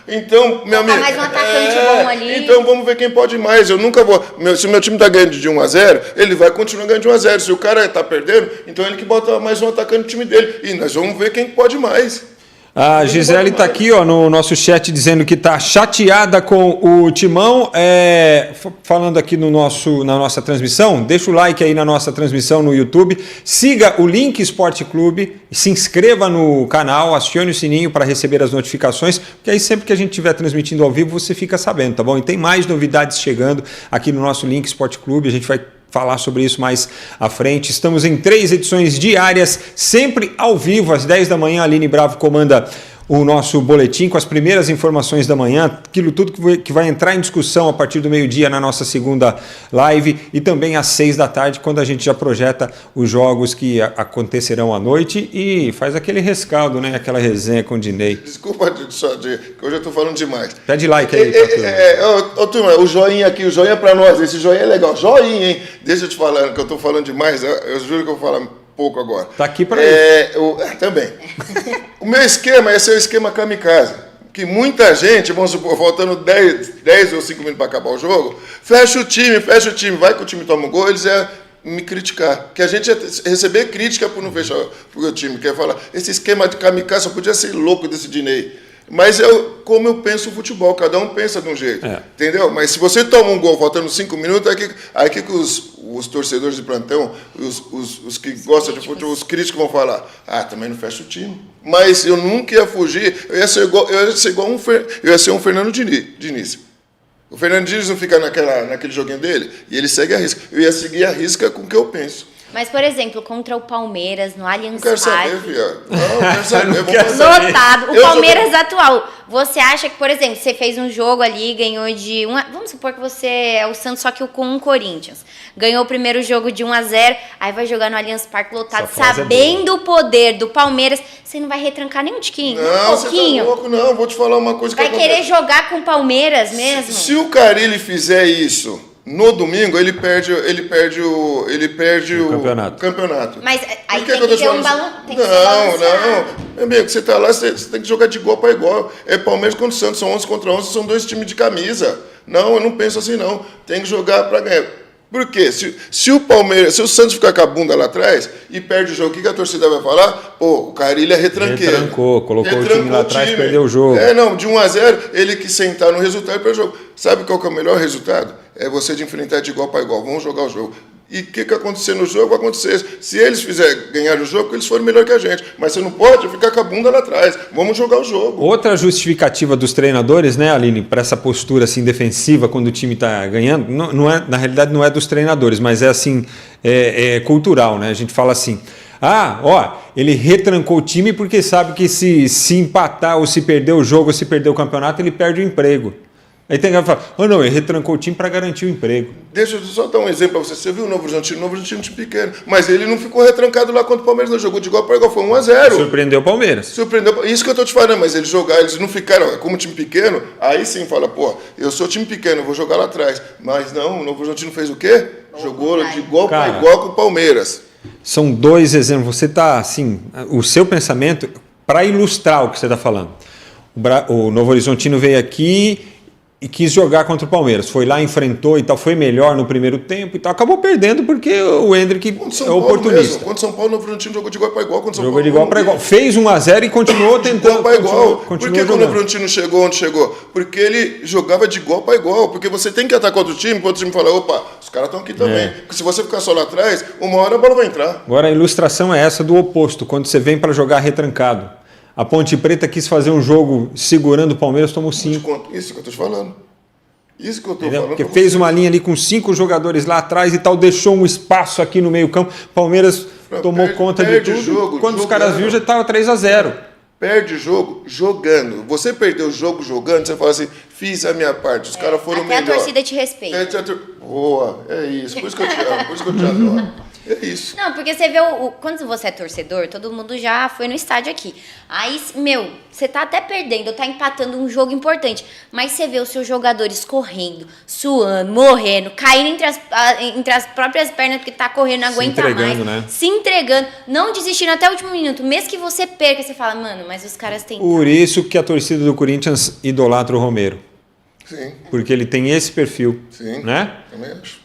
Então, meu amigo... mais um atacante bom ali. Então vamos ver quem pode mais. Eu nunca vou... Se o meu time está ganhando de 1 a 0, ele vai continuar ganhando de 1 a 0. Se o cara está perdendo, então ele que bota mais um atacante no time dele. E nós vamos ver quem pode mais. A Gisele está aqui no nosso chat dizendo que está chateada com o Timão. Falando aqui na nossa transmissão, deixa o like aí na nossa transmissão no YouTube. Siga o Link Esporte Clube, se inscreva no canal, acione o sininho para receber as notificações, porque aí sempre que a gente estiver transmitindo ao vivo você fica sabendo, tá bom? E tem mais novidades chegando aqui no nosso Link Esporte Clube, a gente vai falar sobre isso mais à frente. Estamos em 3 edições diárias, sempre ao vivo, às 10 da manhã. A Aline Bravo comanda o nosso boletim com as primeiras informações da manhã, aquilo tudo que vai entrar em discussão a partir do meio-dia na nossa segunda live e também às 6 da tarde, quando a gente já projeta os jogos que acontecerão à noite e faz aquele rescaldo, né? Aquela resenha com o Dinei. Desculpa, que hoje eu estou falando demais. Pede like aí. Turma, o joinha aqui, o joinha para nós, esse joinha é legal. Joinha, hein? Deixa eu te falar, que eu estou falando demais, eu juro que eu vou falar pouco agora. Tá aqui para isso. Também. O meu esquema é ser o esquema kamikaze. Que muita gente, vamos supor, faltando 10 ou 5 minutos para acabar o jogo, fecha o time, vai que o time toma um gol, eles me criticar. Que a gente ia receber crítica por não fechar o time. Quer falar, esse esquema de kamikaze só podia ser louco desse Dinei. Mas como eu penso o futebol, cada um pensa de um jeito, entendeu? Mas se você toma um gol faltando 5 minutos, aí que os torcedores de plantão, os que gostam de futebol, os críticos vão falar, também não fecha o time. Mas eu nunca ia fugir, eu ia ser um Fernando Diniz. O Fernando Diniz não fica naquele joguinho dele, e ele segue a risca. Eu ia seguir a risca com o que eu penso. Mas, por exemplo, contra o Palmeiras, no Allianz Parque... Não quero saber, filha. Não quero saber. Lotado. O Palmeiras atual. Você acha que, por exemplo, você fez um jogo ali, ganhou de... Vamos supor que você é o Santos, só que com um Corinthians. Ganhou o primeiro jogo de 1 a 0, aí vai jogar no Allianz Parque lotado, sabendo o poder do Palmeiras. Você não vai retrancar nem um tiquinho, um pouquinho. Não, você tá louco, não. Vou te falar uma coisa vai querer jogar com o Palmeiras mesmo? Se o Carille fizer isso... No domingo, ele perde o campeonato. Mas aí tem que ter um balão. Não. Meu amigo, você tá lá, você tem que jogar de igual para igual. É Palmeiras contra o Santos, são 11 contra 11, são 2 times de camisa. Não, eu não penso assim, não. Tem que jogar para ganhar. Por quê? Se o Santos ficar com a bunda lá atrás e perde o jogo, o que a torcida vai falar? Pô, o Carille é retranqueiro. Colocou o time lá atrás e perdeu o jogo. De 1 a 0, ele que sentar no resultado perdeu o jogo. Sabe qual que é o melhor resultado? É você de enfrentar de igual para igual. Vamos jogar o jogo. E o que acontecer no jogo vai acontecer. Se eles fizerem ganhar o jogo, eles foram melhor que a gente. Mas você não pode ficar com a bunda lá atrás. Vamos jogar o jogo. Outra justificativa dos treinadores, né, Aline, para essa postura assim defensiva quando o time está ganhando, não é, na realidade não é dos treinadores, mas é assim, é cultural, né? A gente fala assim, ele retrancou o time porque sabe que se empatar ou se perder o jogo ou se perder o campeonato, ele perde o emprego. Aí tem que falar, não, ele retrancou o time para garantir o emprego. Deixa eu só dar um exemplo para você. Você viu o Novo Horizontino? O Novo Horizontino é um time pequeno. Mas ele não ficou retrancado lá contra o Palmeiras, não. Jogou de igual para igual. Foi 1-0. Surpreendeu o Palmeiras. Surpreendeu. Isso que eu tô te falando. Mas eles não ficaram como time pequeno. Aí sim fala, pô, eu sou time pequeno, eu vou jogar lá atrás. Mas não, o Novo Horizontino fez o quê? Jogou de igual para igual com o Palmeiras. São 2 exemplos. Você está, assim, o seu pensamento, para ilustrar o que você está falando. O Novo Horizontino veio aqui e quis jogar contra o Palmeiras. Foi lá, enfrentou e tal, foi melhor no primeiro tempo e tal. Acabou perdendo porque o Hendrick é oportunista. Contra o São Paulo, o Novo Horizontino jogou de igual para igual. Jogou de igual para igual. Fez 1-0 e continuou tentando. Igual para igual. Por que o Novo jogando. Horizontino chegou onde chegou? Porque ele jogava de igual para igual. Porque você tem que atacar outro time, para outro time falar, opa, os caras estão aqui também. Porque se você ficar só lá atrás, uma hora a bola vai entrar. Agora a ilustração é essa do oposto, quando você vem para jogar retrancado. A Ponte Preta quis fazer um jogo segurando o Palmeiras, tomou 5. Isso que eu estou te falando. Isso que eu estou Entendeu? falando. Porque fez uma linha ali com 5 jogadores lá atrás e tal, deixou um espaço aqui no meio campo. Palmeiras tomou conta de tudo. Jogo, quando os caras viram, já estava 3-0. Perde o jogo jogando. Você perdeu o jogo jogando, você fala assim, fiz a minha parte, os caras foram melhor. Até a torcida te respeita. Boa, é isso. Por isso que eu te amo, por isso que eu te adoro. É isso. Não, porque você vê, quando você é torcedor, todo mundo já foi no estádio aqui. Aí, você tá até perdendo, tá empatando um jogo importante. Mas você vê os seus jogadores correndo, suando, morrendo, caindo entre as próprias pernas, porque tá correndo, não aguenta mais. Né? Se entregando, não desistindo até o último minuto. Mesmo que você perca, você fala, mano, mas os caras têm... Por isso que a torcida do Corinthians idolatra o Romero. Sim. Porque ele tem esse perfil. Sim, né? também acho.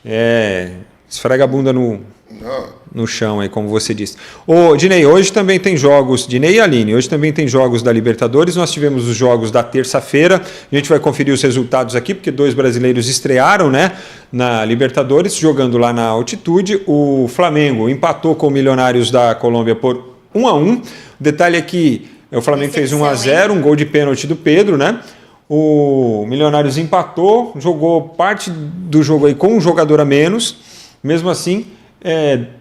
Esfrega a bunda no chão aí, como você disse. Ô, Dinei, hoje também tem jogos, Dinei e Aline, hoje também tem jogos da Libertadores, nós tivemos os jogos da terça-feira, a gente vai conferir os resultados aqui, porque 2 brasileiros estrearam, né, na Libertadores, jogando lá na altitude. O Flamengo empatou com o Milionários da Colômbia por 1-1. O detalhe é que o Flamengo fez 1-0, um gol de pênalti do Pedro, né? O Milionários empatou, jogou parte do jogo aí com um jogador a menos, mesmo assim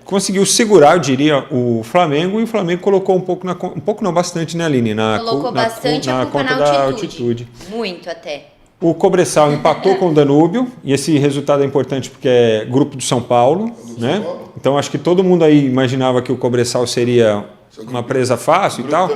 conseguiu segurar, eu diria, o Flamengo, e o Flamengo colocou bastante, né, Aline? Colocou bastante a culpa conta da altitude. Muito até. O Cobressal empatou com o Danúbio, e esse resultado é importante porque é grupo do São Paulo, né? Então acho que todo mundo aí imaginava que o Cobressal seria uma presa fácil e tal.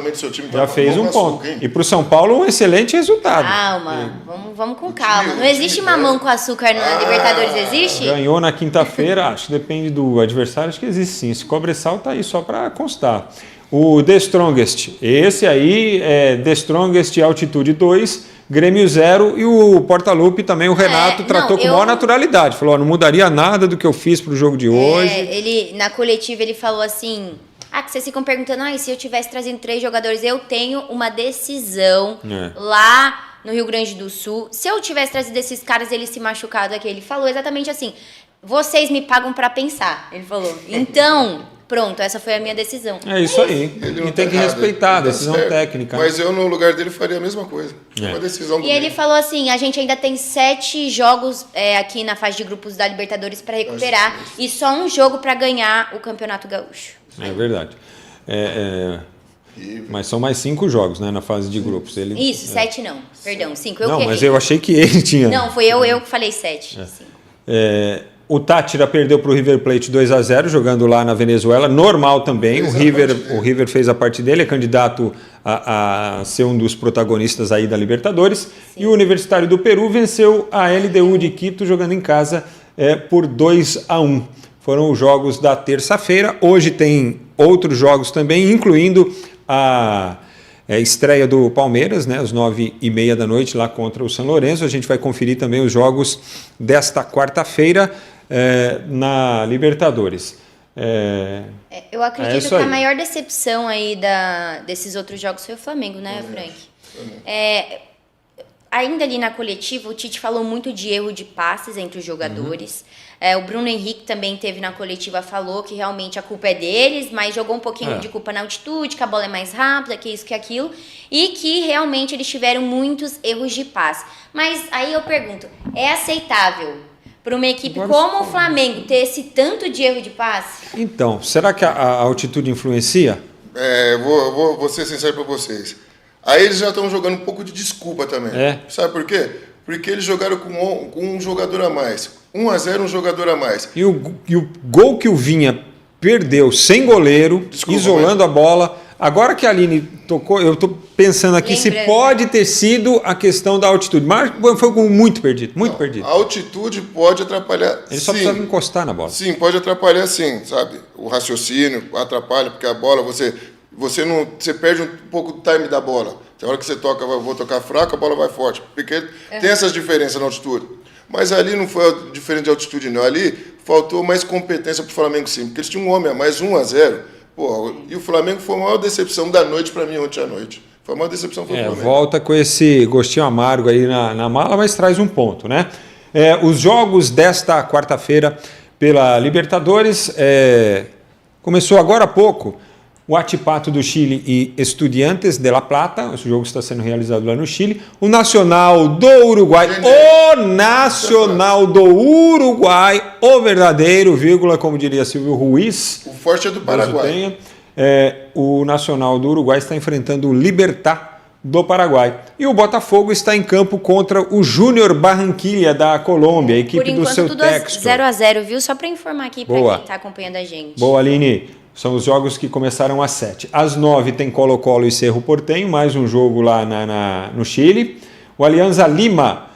Já fez um ponto. E para o São Paulo, um excelente resultado. Calma, vamos com calma. Não existe mamão com açúcar na Libertadores, existe? Ganhou na quinta-feira, acho que depende do adversário, acho que existe sim. Esse Cobressal tá aí só para constar. O The Strongest, esse aí é The Strongest Altitude 2, Grêmio 0, e o Portaluppi também, o Renato tratou com maior naturalidade. Falou, não mudaria nada do que eu fiz pro jogo de hoje. Ele, na coletiva, ele falou assim... que vocês ficam perguntando, se eu tivesse trazido 3 jogadores, eu tenho uma decisão lá no Rio Grande do Sul. Se eu tivesse trazido esses caras, eles se machucado aqui. Ele falou exatamente assim, vocês me pagam pra pensar, ele falou. Então, pronto, essa foi a minha decisão. É isso aí. E tem que respeitar a decisão técnica. Mas eu, no lugar dele, faria a mesma coisa. Uma decisão do ele falou assim, a gente ainda tem 7 jogos aqui na fase de grupos da Libertadores pra recuperar e só um jogo pra ganhar o Campeonato Gaúcho. É verdade. Mas são mais 5 jogos, né, na fase de grupos. Isso, 7 não. Perdão, 5. Não, mas eu achei que ele tinha. Não, foi eu que falei 7. O Táchira perdeu para o River Plate 2-0, jogando lá na Venezuela. Normal também. O River fez a parte dele, é candidato a ser um dos protagonistas aí da Libertadores. Sim. E o Universitário do Peru venceu a LDU de Quito, jogando em casa por 2-1. Foram os jogos da terça-feira. Hoje tem outros jogos também, incluindo a estreia do Palmeiras, né, às 9h30 da noite, lá contra o São Lourenço. A gente vai conferir também os jogos desta quarta-feira na Libertadores. Eu acredito que a maior decepção aí desses outros jogos foi o Flamengo, né, Frank? Ainda ali na coletiva, o Tite falou muito de erro de passes entre os jogadores. O Bruno Henrique também teve na coletiva, falou que realmente a culpa é deles, mas jogou um pouquinho de culpa na altitude, que a bola é mais rápida, que isso, que aquilo, e que realmente eles tiveram muitos erros de passe. Mas aí eu pergunto, é aceitável para uma equipe como o Flamengo ter esse tanto de erro de passe? Então, será que a altitude influencia? Vou ser sincero para vocês. Aí eles já estão jogando um pouco de desculpa também. Sabe por quê? Porque eles jogaram com um jogador a mais. 1-0, um jogador a mais. E o gol que o Vinha perdeu sem goleiro, Desculpa, isolando a bola. Agora que a Aline tocou, eu estou pensando aqui se pode ter sido a questão da altitude. Mas foi um gol muito perdido, muito perdido. A altitude pode atrapalhar. Ele só precisava encostar na bola. Sim, pode atrapalhar sim, sabe? O raciocínio atrapalha, porque a bola, você perde um pouco do time da bola. Tem hora que você toca, vou tocar fraco, a bola vai forte. Porque tem essas diferenças na altitude. Mas ali não foi diferente de altitude, não. Ali faltou mais competência para o Flamengo, sim. Porque eles tinham um homem a mais, 1-0. Pô, e o Flamengo foi a maior decepção da noite para mim ontem à noite. Foi a maior decepção para o Flamengo. Volta com esse gostinho amargo aí na mala, mas traz um ponto, né? Os jogos desta quarta-feira pela Libertadores, começou agora há pouco o Huachipato do Chile e Estudiantes de La Plata. Esse jogo está sendo realizado lá no Chile. O Nacional do Uruguai, o verdadeiro, vírgula, como diria Silvio Ruiz. O forte é do Paraguai. O Nacional do Uruguai está enfrentando o Libertad do Paraguai. E o Botafogo está em campo contra o Júnior Barranquilla da Colômbia, a equipe do seu Textor. Por enquanto, tudo 0-0, viu? Só para informar aqui para quem está acompanhando a gente. Boa, Aline. São os jogos que começaram às 7. Às 9 tem Colo-Colo e Cerro Porteño, mais um jogo lá no Chile. O Alianza Lima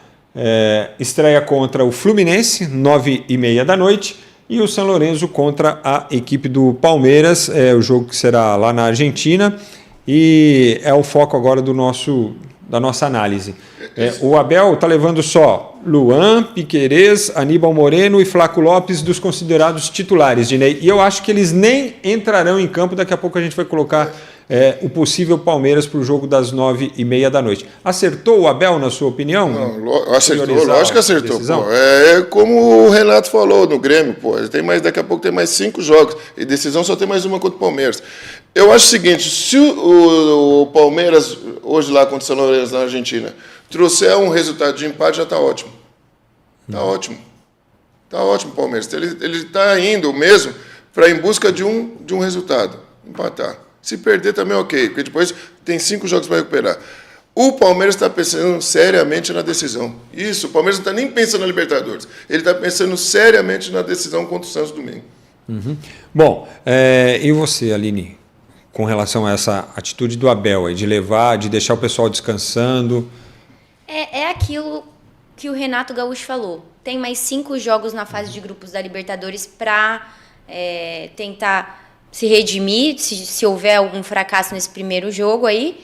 estreia contra o Fluminense, 9h30 da noite. E o São Lourenço contra a equipe do Palmeiras, o jogo que será lá na Argentina. E é o foco agora da nossa análise. O Abel está levando só Luan, Piquerez, Aníbal Moreno e Flaco Lopes dos considerados titulares, Dinei. E eu acho que eles nem entrarão em campo. Daqui a pouco a gente vai colocar o possível Palmeiras para o jogo das 9h30 da noite. Acertou o Abel, na sua opinião? Não, acertou, lógico que acertou. Pô. É como o Renato falou no Grêmio, pô. Daqui a pouco tem mais 5 jogos. E decisão só tem mais uma contra o Palmeiras. Eu acho o seguinte, se o Palmeiras, hoje lá contra o São Lourenço na Argentina, trouxer um resultado de empate, já está ótimo. Está ótimo. Está ótimo o Palmeiras. Ele está indo mesmo para em busca de um resultado. Empatar. Se perder também ok, porque depois tem 5 jogos para recuperar. O Palmeiras está pensando seriamente na decisão. Isso, o Palmeiras não está nem pensando na Libertadores. Ele está pensando seriamente na decisão contra o Santos domingo. Uhum. Bom, e você, Aline, com relação a essa atitude do Abel aí, de deixar o pessoal descansando? É aquilo que o Renato Gaúcho falou. Tem mais 5 jogos na fase de grupos da Libertadores para tentar se redimir, se houver algum fracasso nesse primeiro jogo aí.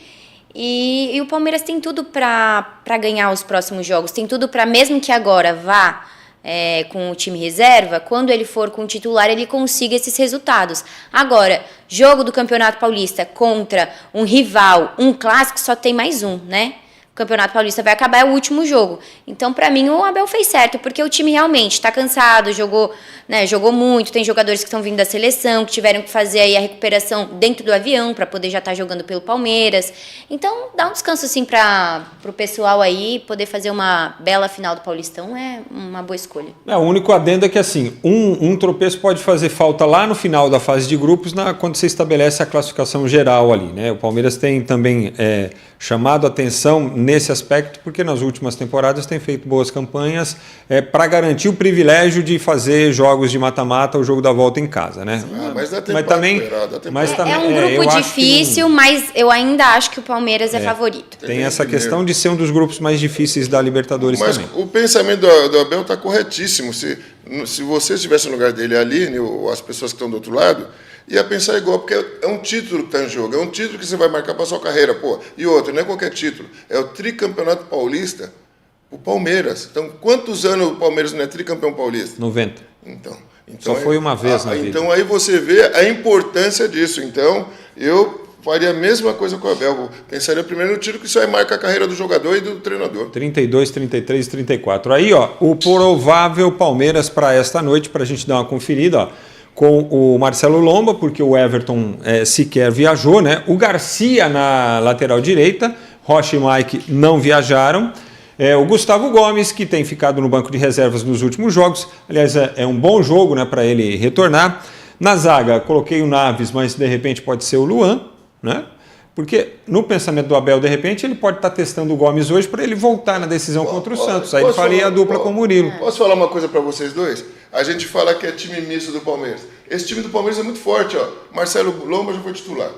E o Palmeiras tem tudo para ganhar os próximos jogos. Tem tudo para, mesmo que agora vá com o time reserva, quando ele for com o titular, ele consiga esses resultados. Agora, jogo do Campeonato Paulista contra um rival, um clássico, só tem mais um, né? O Campeonato Paulista vai acabar, é o último jogo. Então, para mim, o Abel fez certo, porque o time realmente está cansado, jogou muito, tem jogadores que estão vindo da seleção, que tiveram que fazer aí a recuperação dentro do avião para poder já estar jogando pelo Palmeiras. Então, dá um descanso assim para o pessoal aí poder fazer uma bela final do Paulistão, é uma boa escolha. O único adendo é que assim, um tropeço pode fazer falta lá no final da fase de grupos, quando você estabelece a classificação geral ali, né? O Palmeiras tem também chamado a atenção nesse aspecto, porque nas últimas temporadas tem feito boas campanhas para garantir o privilégio de fazer jogos de mata-mata, o jogo da volta em casa, né? Mas dá tempo é um grupo difícil, mas eu ainda acho que o Palmeiras é favorito. Tem essa questão de ser um dos grupos mais difíceis da Libertadores também. Mas o pensamento do Abel está corretíssimo. Se você estivesse no lugar dele, a Aline, ou as pessoas que estão do outro lado, ia pensar igual, porque é um título que está em jogo, é um título que você vai marcar para a sua carreira, pô. E outro, não é qualquer título, é o tricampeonato paulista, o Palmeiras. Então, quantos anos o Palmeiras não é tricampeão paulista? 90. Então só foi uma vez na vida. Então, aí você vê a importância disso. Então, eu faria a mesma coisa com o Abel. Pensaria primeiro no título, que isso aí marca a carreira do jogador e do treinador. 32, 33, 34. Aí, o provável Palmeiras para esta noite, para a gente dar uma conferida, com o Marcelo Lomba, porque o Everton sequer viajou, né? O Garcia na lateral direita, Rocha e Mike não viajaram. O Gustavo Gomes, que tem ficado no banco de reservas nos últimos jogos. Aliás, é um bom jogo, né, para ele retornar. Na zaga, coloquei o Naves, mas de repente pode ser o Luan, né? Porque no pensamento do Abel, de repente, ele pode estar testando o Gomes hoje para ele voltar na decisão contra o Santos. Aí ele faria a dupla com o Murilo. Posso falar uma coisa para vocês dois? A gente fala que é time misto do Palmeiras. Esse time do Palmeiras é muito forte, ó. Marcelo Lomba já foi titular.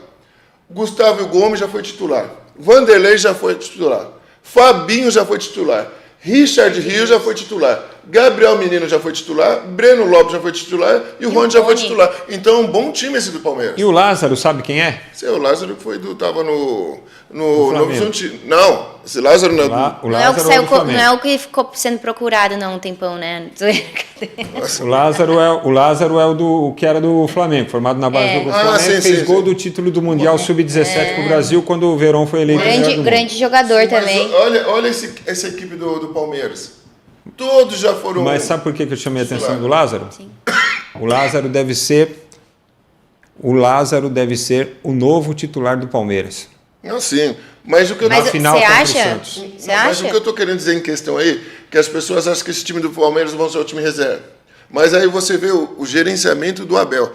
Gustavo Gomes já foi titular. Vanderlei já foi titular. Fabinho já foi titular. Richard Rios já foi titular. Gabriel Menino já foi titular. Breno Lopes já foi titular. E o Rony já foi titular. Então é um bom time esse do Palmeiras. E o Lázaro, sabe quem é? O Lázaro tava no Flamengo. Não, esse Lázaro não. O Não é o que Lázaro saiu, do Flamengo. não é o que ficou sendo procurado, não, um tempão, né? O Lázaro é o que era do Flamengo, formado na base do Grupo Flamengo, fez gol do título do Mundial Sub-17 para o Brasil quando o Verón foi eleito melhor do mundo. Grande jogador também. Olha essa equipe do Palmeiras. Todos já foram. Mas sabe por que eu chamei a atenção do Lázaro? Sim. O Lázaro deve ser o novo titular do Palmeiras. Não, sim. Mas o que eu Na final contra o Santos. Você acha? Mas o que eu estou querendo dizer em questão aí, que as pessoas acham que esse time do Palmeiras vão ser o time reserva. Mas aí você vê o gerenciamento do Abel.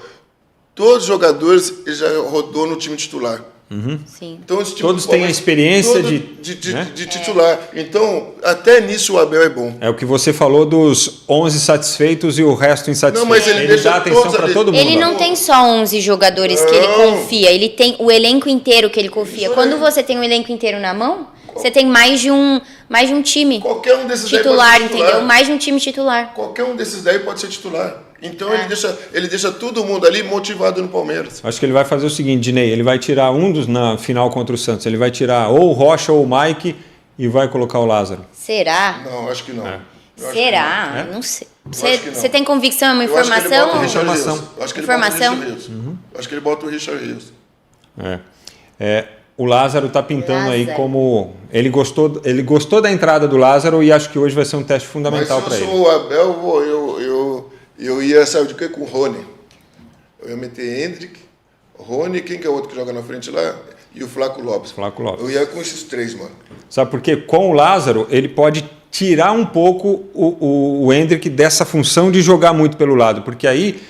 Todos os jogadores ele já rodou no time titular. Sim. Então, esse time Todos do têm a Palmeiras, experiência de titular. Então, até nisso o Abel é bom. É o que você falou dos 11 satisfeitos e o resto insatisfeito. Não, mas ele deixa dá atenção todos para ali. todo mundo. Ele não tem só 11 jogadores que ele confia, ele tem o elenco inteiro que ele confia. Isso Quando aí. você tem o elenco inteiro na mão, você tem mais de um time Qualquer um desses titular, daí pode ser titular. entendeu? Mais de um time titular. Qualquer um desses daí pode ser titular. Então ele deixa todo mundo ali motivado no Palmeiras. Acho que ele vai fazer o seguinte, Dinei, ele vai tirar um dos na final contra o Santos. Ele vai tirar ou o Rocha ou o Mike e vai colocar o Lázaro. Será? Não, acho que não. Eu acho Será? que não. Não sei. acho que não. Você tem convicção? É uma Eu acho que ele bota o informação? Richard Rios. Informação. Eu acho que ele Informação? bota o Richard Rios. Acho que ele bota o Richard Rios. O Lázaro está pintando aí Lázaro. como... Ele gostou da entrada do Lázaro e acho que hoje vai ser um teste Mas fundamental para se eu ele. sou o Abel, eu ia, sabe de quê? Com o Rony. Eu ia meter Hendrick, Rony, quem que é o outro que joga na frente lá? E o Flaco Lopes. Flaco Lopes. Eu ia com esses três, mano. Sabe por quê? Com o Lázaro, ele pode tirar um pouco o Hendrick dessa função de jogar muito pelo lado, porque aí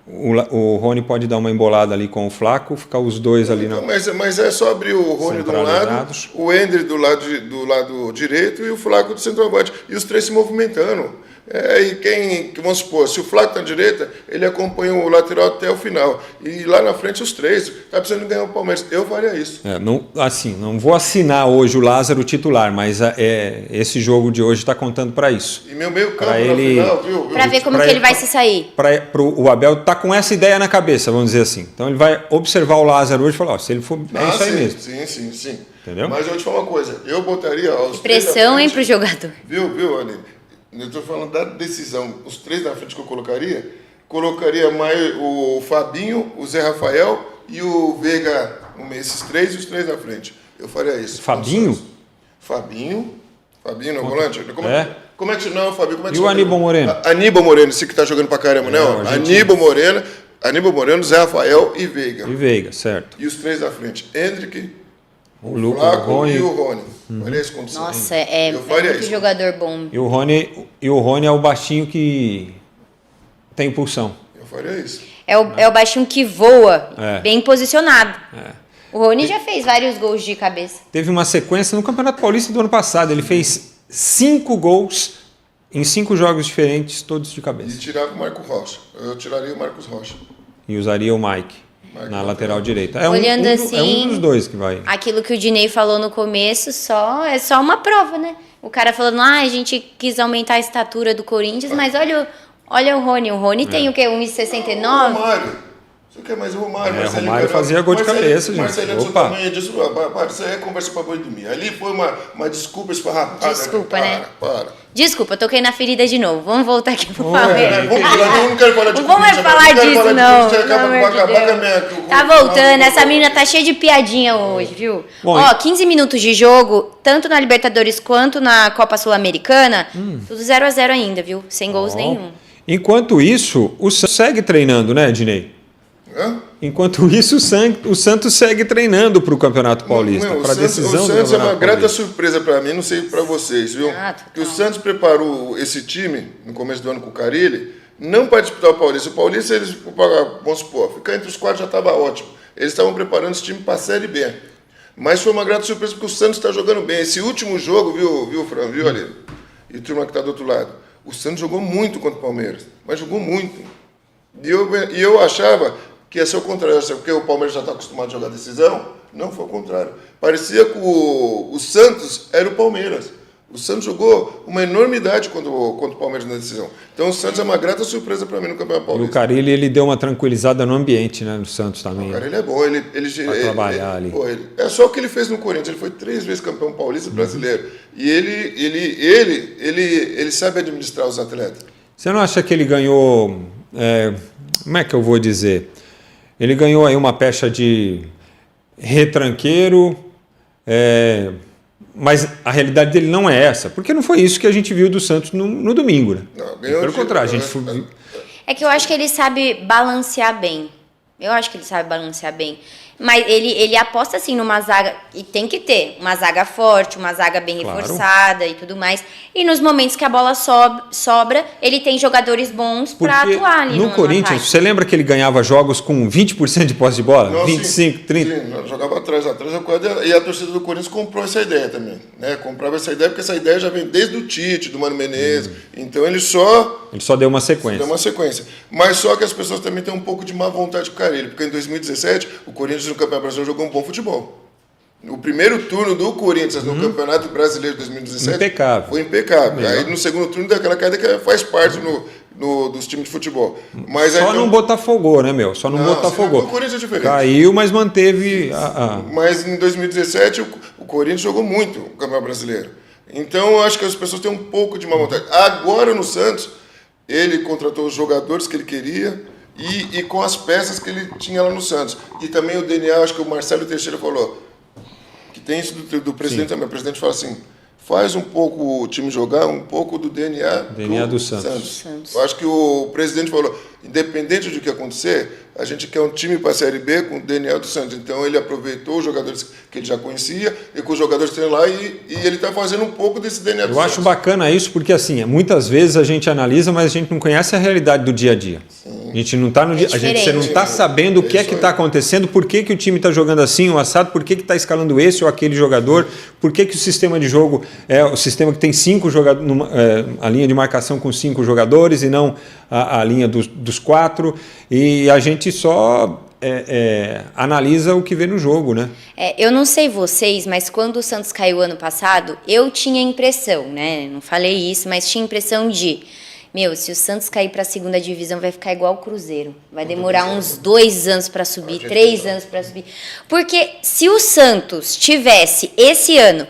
o Rony pode dar uma embolada ali com o Flaco, ficar os dois ali na... Mas é só abrir o Rony de um lado, Centralizados. o Hendrick do lado direito e o Flaco do centroavante. E os três se movimentando. Vamos supor, se o Flaco está na direita, ele acompanha o lateral até o final. E lá na frente os três. Está precisando ganhar o Palmeiras. Eu faria isso. Não vou assinar hoje o Lázaro titular, mas esse jogo de hoje está contando para isso. E meu meio campo Pra na ele- final, viu? Pra ver como que ele vai se sair. O Abel tá com essa ideia na cabeça, vamos dizer assim. Então ele vai observar o Lázaro hoje e falar, se ele for, é isso aí mesmo. Sim. Entendeu? Mas eu vou te falar uma coisa. Eu botaria os três na Pressão, hein, frente. pro jogador. Viu, Aline? Eu estou falando da decisão. Os três na frente que eu colocaria mais o Fabinho, o Zé Rafael e o Veiga. Esses três e os três na frente. Eu faria isso. Fabinho? Fabinho no volante? Como é que não, Fabinho? Como é que E o Aníbal Moreno? Aníbal Moreno, esse que tá jogando pra caramba, né? o argentino. Aníbal Moreno, Zé Rafael e Veiga. E Veiga, certo. E os três na frente. Hendrick, O Flaco Rony. e o Rony. Olha essa condição. Nossa, é Eu faria muito isso. jogador bom. E o Rony é o baixinho que tem impulsão. Eu faria isso. É o baixinho que voa, É. bem posicionado. O Rony já fez vários gols de cabeça. Teve uma sequência no Campeonato Paulista do ano passado. Ele fez 5 gols em 5 jogos diferentes, todos de E cabeça. tirava o Marcos Rocha. Eu tiraria o Marcos Rocha. E usaria o Mike na lateral direita. É Olhando é assim- um dos dois que vai. Aquilo que o Dinei falou no começo é só uma prova, né? O cara falando, a gente quis aumentar a estatura do Corinthians, mas olha o Rony. O Rony tem o quê? 1,69? Romário. Você quer mais o Romário? É, Marcelinho Romário Carioca. fazia gol de cabeça, gente. Marcelinho, seu Opa. tamanho disso, isso aí é conversa pra boi dormir. Ali foi uma desculpa esfarrapada. Desculpa, né? Para. Desculpa, eu toquei na ferida de novo. Vamos voltar aqui pro Ué, Palmeiras. Eu não quero falar de Não vamos Corinthians, falar não quero disso, falar de não. Corinthians, Pelo amor de acabar com a Deus. minha... Tá voltando, essa menina tá cheia de piadinha hoje, viu? Bom, Ó, 15 minutos de jogo, tanto na Libertadores quanto na Copa Sul-Americana, tudo 0-0 ainda, viu? Sem gols nenhum. Enquanto isso, o Santos segue treinando, né, Dinei? Hã? Enquanto isso, o Santos segue treinando para o Campeonato Paulista, Meu, para a decisão o do Santos é uma Campeonato grata Paulista. surpresa para mim, não sei para vocês, viu? Ah, total. Que o Santos preparou esse time no começo do ano com o Carille, não para disputar o Paulista. O Paulista, eles, vamos supor, ficar entre os quatro já estava ótimo. eles estavam preparando esse time para a Série B. Mas foi uma grata surpresa porque o Santos está jogando bem. Esse último jogo, viu, Fran, viu ali? E a turma que está do outro lado. O Santos jogou muito contra o Palmeiras, mas jogou muito. E eu achava que ia ser o contrário, porque o Palmeiras já está acostumado a jogar decisão. Não, foi o contrário. Parecia que o Santos era o Palmeiras. O Santos jogou uma enormidade contra o Palmeiras na decisão. Então o Santos é uma grata surpresa para mim no Campeonato Paulista. E o Carille, ele deu uma tranquilizada no ambiente, né, no Santos também. O Carille é bom, ele trabalhar ali. É só o que ele fez no Corinthians, ele foi 3 vezes campeão paulista brasileiro. E ele sabe administrar os atletas. Você não acha que ele ganhou, como é que eu vou dizer? Ele ganhou aí uma pecha de retranqueiro, mas a realidade dele não é essa, porque não foi isso que a gente viu do Santos no domingo, né? Não, ganhou pelo contrário, a gente É que eu acho que ele sabe balancear bem. Mas ele aposta assim numa zaga, e tem que ter uma zaga forte, uma zaga bem reforçada e tudo mais. E nos momentos que a bola sobra, ele tem jogadores bons para atuar ali no Corinthians. Você lembra que ele ganhava jogos com 20% de posse de bola? Não, 25, 30? Sim, jogava atrás, e a torcida do Corinthians comprou essa ideia também. Né? Comprava essa ideia porque essa ideia já vem desde o Tite, do Mano Menezes. Então ele só deu uma sequência. Mas só que as pessoas também têm um pouco de má vontade com o Carille, porque em 2017 o Corinthians no Campeonato Brasileiro jogou um bom futebol. O primeiro turno do Corinthians no Campeonato Brasileiro de 2017 foi impecável. Aí no segundo turno deu aquela queda que faz parte dos times de futebol. Mas só não botafogou, né, meu? Só não botafogou. O Corinthians é diferente. Caiu, mas manteve Mas em 2017 o Corinthians jogou muito o Campeonato Brasileiro. Então eu acho que as pessoas têm um pouco de má vontade. Agora no Santos, ele contratou os jogadores que ele queria e com as peças que ele tinha lá no Santos. E também o DNA, acho que o Marcelo Teixeira falou, que tem isso do presidente também. O presidente fala assim, faz um pouco o time jogar, um pouco do DNA do Santos. Eu acho que o presidente falou, independente do que acontecer, a gente quer um time para a Série B com o DNA do Santos. Então ele aproveitou os jogadores que ele já conhecia e com os jogadores que tem lá e ele está fazendo um pouco desse DNA do Santos. Eu acho bacana isso porque assim, muitas vezes a gente analisa, mas a gente não conhece a realidade do dia a dia. Sim. A gente não está no dia, você não está sabendo o que está acontecendo, por que o time está jogando assim, o assado, por que está escalando esse ou aquele jogador, por que o sistema de jogo é o sistema que tem 5 jogadores, a linha de marcação com 5 jogadores e não a linha dos 4, e a gente só analisa o que vê no jogo, né? Eu não sei vocês, mas quando o Santos caiu ano passado, eu tinha a impressão, né? Não falei isso, mas tinha a impressão de, se o Santos cair para a segunda divisão, vai ficar igual o Cruzeiro. Vai demorar uns 2 anos para subir, 3 anos para subir. Porque se o Santos tivesse esse ano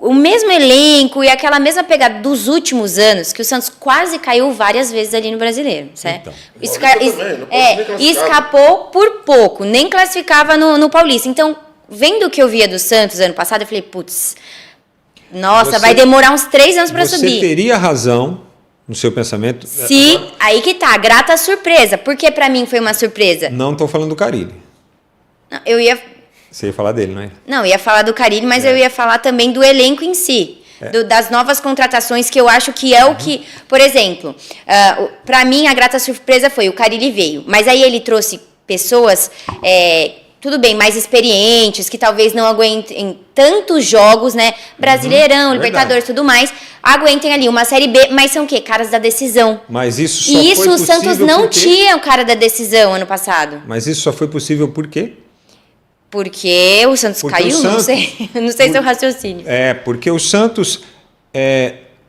o mesmo elenco e aquela mesma pegada dos últimos anos, que o Santos quase caiu várias vezes ali no Brasileiro, certo? Então, escapou por pouco, nem classificava no Paulista. Então, vendo o que eu via do Santos ano passado, eu falei, putz, vai demorar uns 3 anos para subir. Você teria razão no seu pensamento? Aí que tá, grata surpresa. Porque para mim foi uma surpresa. Não estou falando do Carille. Não, Você ia falar dele, não é? Não, eu ia falar do Carille, mas eu ia falar também do elenco em si. Das novas contratações, que eu acho que é o que... Por exemplo, para mim a grata surpresa foi o Carille veio, mas aí ele trouxe pessoas, tudo bem, mais experientes, que talvez não aguentem tantos jogos, né? Brasileirão, Libertadores, tudo mais. Aguentem ali uma Série B, mas são o quê? Caras da decisão. Mas isso só foi possível o Santos não tinha o cara da decisão ano passado. Mas isso só foi possível por quê? Porque o Santos caiu? Não sei. Não sei seu raciocínio. Porque o Santos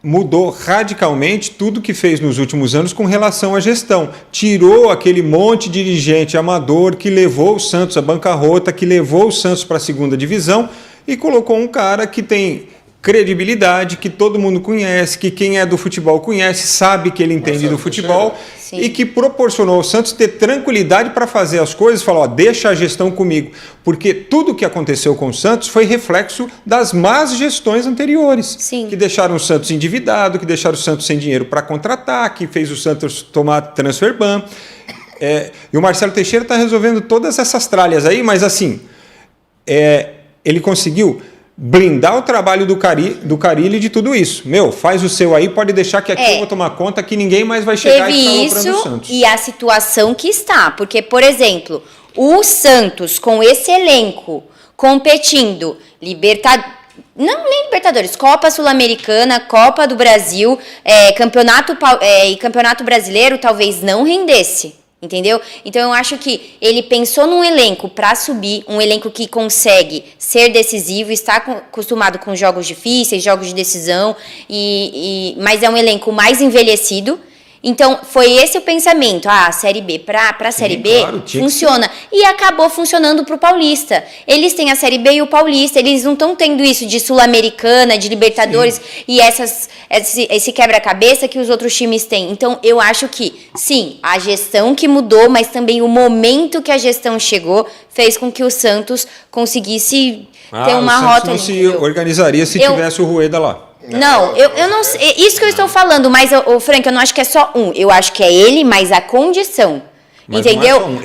mudou radicalmente tudo que fez nos últimos anos com relação à gestão. Tirou aquele monte de dirigente amador que levou o Santos à bancarrota, que levou o Santos para a segunda divisão e colocou um cara que tem credibilidade, que todo mundo conhece, que quem é do futebol conhece, sabe que ele entende do futebol. Sim. E que proporcionou ao Santos ter tranquilidade para fazer as coisas, falar, deixa a gestão comigo, porque tudo o que aconteceu com o Santos foi reflexo das más gestões anteriores, Sim. que deixaram o Santos endividado, que deixaram o Santos sem dinheiro para contratar, que fez o Santos tomar transfer ban. E o Marcelo Teixeira está resolvendo todas essas tralhas aí, mas assim, ele conseguiu blindar o trabalho do Carille de tudo isso. Faz o seu aí, pode deixar que aqui eu vou tomar conta, que ninguém mais vai chegar e ficar aloprando o Santos. E a situação que está, porque, por exemplo, O Santos, com esse elenco, competindo, não, nem Libertadores, Copa Sul-Americana, Copa do Brasil, Campeonato Brasileiro, talvez não rendesse. Entendeu? Então eu acho que ele pensou num elenco para subir, um elenco que consegue ser decisivo, está acostumado com jogos difíceis, jogos de decisão, mas é um elenco mais envelhecido. Então, foi esse o pensamento. A Série B, para a Série B, claro, funciona. E acabou funcionando para o Paulista. Eles têm a Série B e o Paulista. Eles não estão tendo isso de Sul-Americana, de Libertadores, sim, e esse quebra-cabeça que os outros times têm. Então, eu acho que, sim, a gestão que mudou, mas também o momento que a gestão chegou fez com que o Santos conseguisse ter uma rota. O Santos não se organizaria se tivesse o Rueda lá. Não, eu não sei. Isso que eu estou falando, mas, Frank, eu não acho que é só um. Eu acho que é ele, mas a condição. Mas entendeu?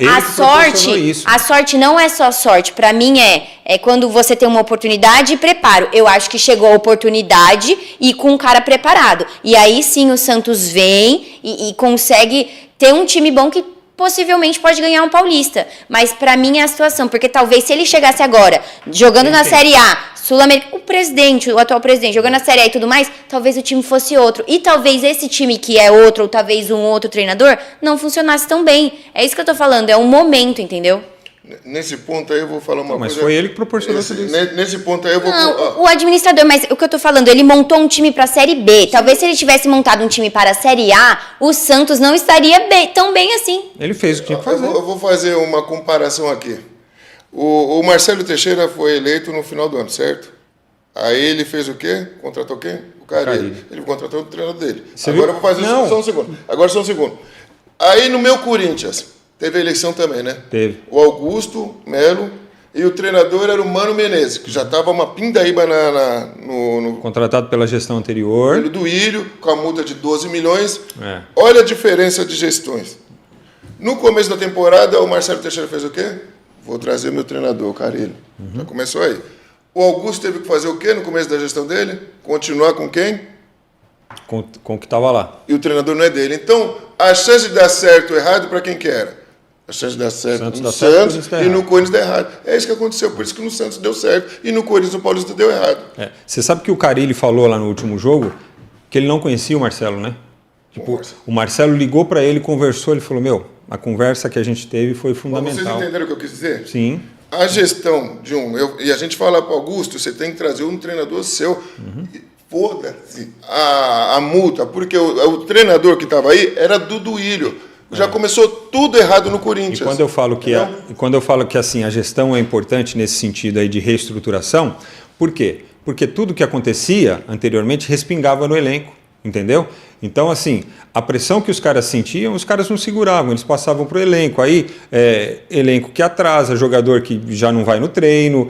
A sorte não é só sorte. Para mim é quando você tem uma oportunidade e preparo. Eu acho que chegou a oportunidade e com um cara preparado. E aí sim o Santos vem e consegue ter um time bom que possivelmente pode ganhar um Paulista. Mas para mim é a situação, porque talvez se ele chegasse agora jogando na Série A, Sul-América, o atual presidente, jogando na Série A e tudo mais, talvez o time fosse outro. E talvez esse time que é outro, ou talvez um outro treinador, não funcionasse tão bem. É isso que eu tô falando, é um momento, entendeu? Nesse ponto aí eu vou falar uma coisa... Mas foi ele que proporcionou tudo isso. Nesse ponto aí eu vou... Não, o administrador, mas o que eu tô falando, ele montou um time para a Série B. Talvez se ele tivesse montado um time para a Série A, o Santos não estaria tão bem assim. Ele fez o que tinha que fazer. Eu vou fazer uma comparação aqui. O Marcelo Teixeira foi eleito no final do ano, certo? Aí ele fez o quê? Contratou quem? O Carille. Ele contratou o treinador dele. Agora eu vou fazer isso só um segundo. Agora só um segundo. Aí no meu Corinthians, teve a eleição também, né? Teve. O Augusto Melo e o treinador era o Mano Menezes, que já estava uma pindaíba no... Contratado pela gestão anterior. Pelo Duílio, com a multa de 12 milhões. Olha a diferença de gestões. No começo da temporada, o Marcelo Teixeira fez o quê? Vou trazer meu treinador, o Carille. Já começou aí. O Augusto teve que fazer o quê no começo da gestão dele? Continuar com quem? Com o que estava lá. E o treinador não é dele. Então, a chance de dar certo ou errado para quem que era? A chance de dar certo no Santos e no Corinthians dar errado. É isso que aconteceu. Por isso que no Santos deu certo e no Corinthians no Paulista deu errado. Você sabe que o Carille falou lá no último jogo que ele não conhecia o Marcelo, né? Tipo, o Marcelo ligou para ele, conversou, ele falou, a conversa que a gente teve foi fundamental. Mas vocês entenderam o que eu quis dizer? Sim. A gestão de e a gente fala para o Augusto, você tem que trazer um treinador seu. Foda-se a multa, porque o treinador que estava aí era do Duílio. Já começou tudo errado no Corinthians. E quando eu falo que assim, a gestão é importante nesse sentido aí de reestruturação, por quê? Porque tudo que acontecia anteriormente respingava no elenco, entendeu? Então, assim, a pressão que os caras sentiam, os caras não seguravam, eles passavam para o elenco. Aí, elenco que atrasa, jogador que já não vai no treino,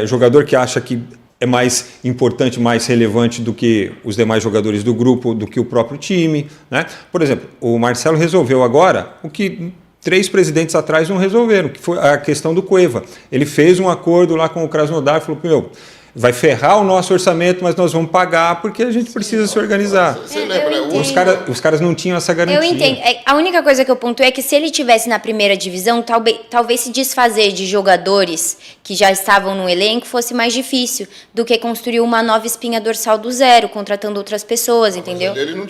jogador que acha que é mais importante, mais relevante do que os demais jogadores do grupo, do que o próprio time, né? Por exemplo, o Marcelo resolveu agora o que 3 presidentes atrás não resolveram, que foi a questão do Cueva. Ele fez um acordo lá com o Krasnodar e falou, vai ferrar o nosso orçamento, mas nós vamos pagar porque a gente precisa se organizar. Você lembra, né? Os caras não tinham essa garantia. Eu entendo. A única coisa que eu pontuei é que se ele tivesse na primeira divisão, talvez se desfazer de jogadores que já estavam no elenco fosse mais difícil do que construir uma nova espinha dorsal do zero, contratando outras pessoas, entendeu? Mas ele não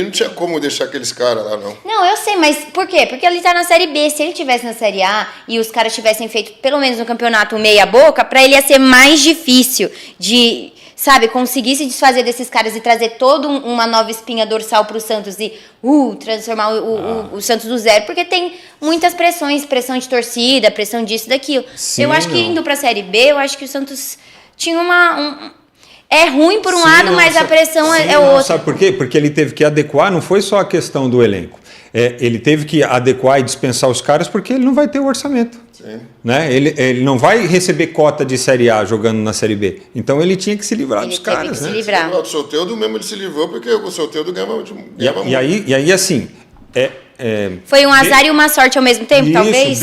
tinha como deixar aqueles caras lá, não. Não, eu sei, mas por quê? Porque ele tá na Série B. Se ele tivesse na Série A e os caras tivessem feito, pelo menos no campeonato, meia boca, pra ele ia ser mais difícil de, conseguir se desfazer desses caras e trazer toda uma nova espinha dorsal pro Santos e transformar o Santos do zero, porque tem muitas pressões, pressão de torcida, pressão disso, daquilo. Sim, eu acho que indo pra Série B, eu acho que o Santos tinha é ruim por um lado, mas a pressão é outra. Sabe por quê? Porque ele teve que adequar, não foi só a questão do elenco. Ele teve que adequar e dispensar os caras porque ele não vai ter o orçamento. Sim. Né? Ele não vai receber cota de Série A jogando na Série B. Então ele tinha que se livrar dos caras. Ele teve que né? se livrar. O Soteldo mesmo ele se livrou porque o Soteldo ganhava muito. E aí assim... foi um azar e uma sorte ao mesmo tempo, talvez?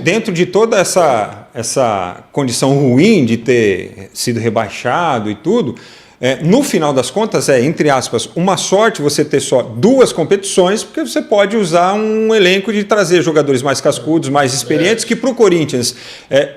Dentro de toda essa condição ruim de ter sido rebaixado e tudo, No final das contas, entre aspas, uma sorte você ter só 2 competições, porque você pode usar um elenco de trazer jogadores mais cascudos, mais experientes, que para o Corinthians,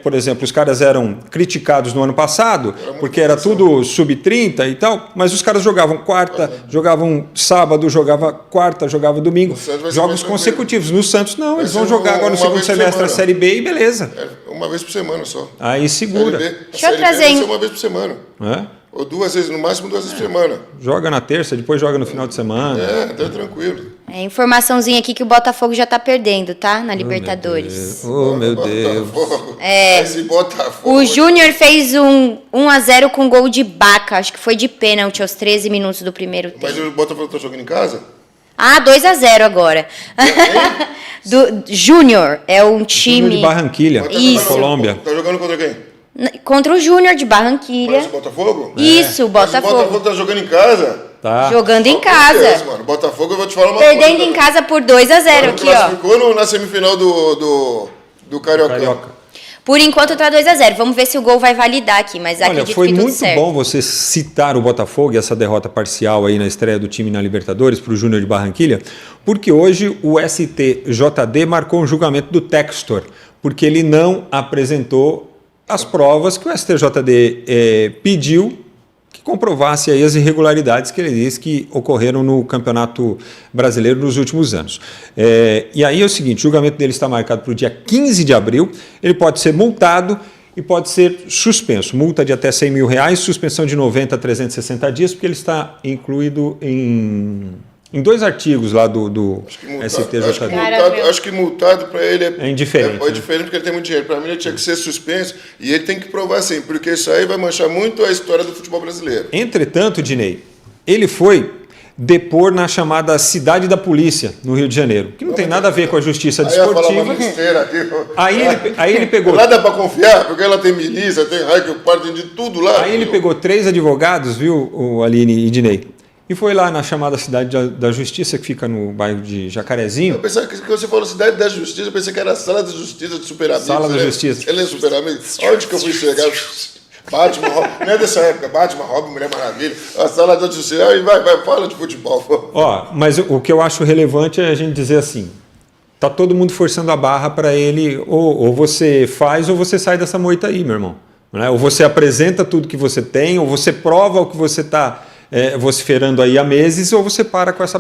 por exemplo, os caras eram criticados no ano passado, porque era tudo sub-30 e tal, mas os caras jogavam quarta, jogavam sábado, jogava quarta, jogava domingo, jogos consecutivos. No Santos, não, eles vão jogar agora no segundo semestre a Série B e beleza. Uma vez por semana só. Aí segura. Deixa eu trazer... uma vez por semana. Ou 2 vezes, no máximo 2 vezes por semana. Joga na terça, depois joga no final de semana. Tá tranquilo. Informaçãozinha aqui que o Botafogo já tá perdendo, tá? Na Libertadores. Meu Deus. Esse Botafogo. O Júnior fez 1-0 com gol de Baca. Acho que foi de pênalti aos 13 minutos do primeiro tempo. Mas o Botafogo tá jogando em casa? 2-0 agora. Do Júnior, é um time... Júnior de Barranquilha, Isso. Colômbia. Tá jogando contra quem? Contra o Júnior de Barranquilha. Parece o Botafogo? Isso, o Mas o Botafogo. Botafogo tá jogando em casa? Tá. Jogando em casa. Deus, mano. Botafogo, eu vou te falar uma coisa. Perdendo em casa por 2-0 aqui, ó. Classificou na semifinal do Carioca. Por enquanto tá 2-0. Vamos ver se o gol vai validar aqui, mas Olha, acredito foi que tudo muito certo. bom você citar o Botafogo e essa derrota parcial aí na estreia do time na Libertadores para o Júnior de Barranquilha, porque hoje o STJD marcou um julgamento do Textor, porque ele não apresentou as provas que o STJD pediu que comprovasse aí as irregularidades que ele disse que ocorreram no Campeonato Brasileiro nos últimos anos. E aí é o seguinte, o julgamento dele está marcado para o dia 15 de abril, ele pode ser multado e pode ser suspenso. Multa de até R$100 mil, suspensão de 90 a 360 dias, porque ele está incluído em 2 artigos lá do STJD. Acho que multado para ele é indiferente. É diferente porque ele tem muito dinheiro. Para mim ele tinha que ser suspenso e ele tem que provar sim, porque isso aí vai manchar muito a história do futebol brasileiro. Entretanto, Dinei, ele foi depor na chamada Cidade da Polícia, no Rio de Janeiro, que não tem nada a ver com a justiça desportiva. Aí ele pegou... Lá dá para confiar, porque ela tem milícia, tem raio, partem de tudo lá. Aí ele pegou 3 advogados, viu, o Aline e Dinei, e foi lá na chamada Cidade da Justiça, que fica no bairro de Jacarezinho. Eu pensava que você falou Cidade da Justiça, eu pensei que era a Sala da Justiça de Super Amigos. Sala da Justiça. Ele é Super Amigos. Onde que eu fui chegar? Batman, Robin, não é dessa época, Batman, Robin, Mulher Maravilha, a Sala da Justiça, aí vai, fala de futebol. Mas o que eu acho relevante é a gente dizer assim, tá todo mundo forçando a barra para ele, ou você faz ou você sai dessa moita aí, meu irmão. Né? Ou você apresenta tudo que você tem, ou você prova o que você está vociferando aí há meses, ou você para com essa...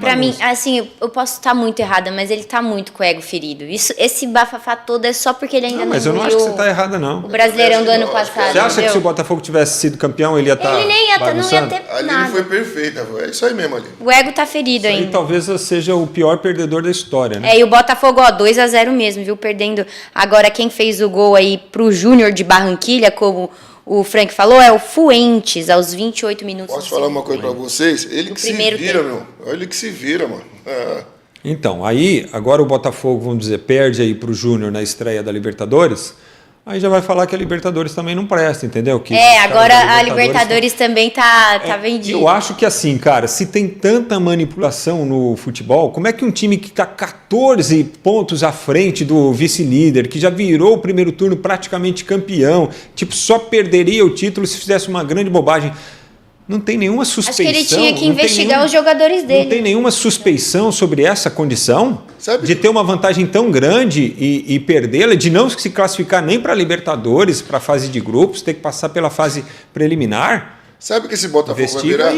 Pra mim, assim, eu posso estar muito errada, mas ele tá muito com o ego ferido. Esse bafafá todo é só porque ele ainda não mas eu não acho que você está errada, não. O Brasileirão do ano passado. Você acha que se o Botafogo tivesse sido campeão, ele ia estar Ele nem ia não ia ter ali nada. ele foi perfeito, é isso aí mesmo ali. O ego tá ferido ainda. E talvez seja o pior perdedor da história, né? E o Botafogo, 2-0 mesmo, viu? Perdendo. Agora, quem fez o gol aí pro Júnior de Barranquilha, como o Frank falou, é o Fuentes, aos 28 minutos. Posso falar uma coisa para vocês? Ele que se vira, meu. Ele que se vira, mano. Então, aí, agora o Botafogo, vamos dizer, perde aí pro Júnior na estreia da Libertadores, aí já vai falar que a Libertadores também não presta, entendeu? Que agora a Libertadores também tá vendida. Eu acho que assim, cara, se tem tanta manipulação no futebol, como é que um time que está 14 pontos à frente do vice-líder, que já virou o primeiro turno praticamente campeão, só perderia o título se fizesse uma grande bobagem? Não tem nenhuma suspeição. Acho que ele tinha que investigar os jogadores dele. Não tem nenhuma suspeição sobre essa condição? De ter uma vantagem tão grande e perdê-la, de não se classificar nem para a Libertadores, para a fase de grupos, ter que passar pela fase preliminar? Sabe que esse Botafogo vai virar?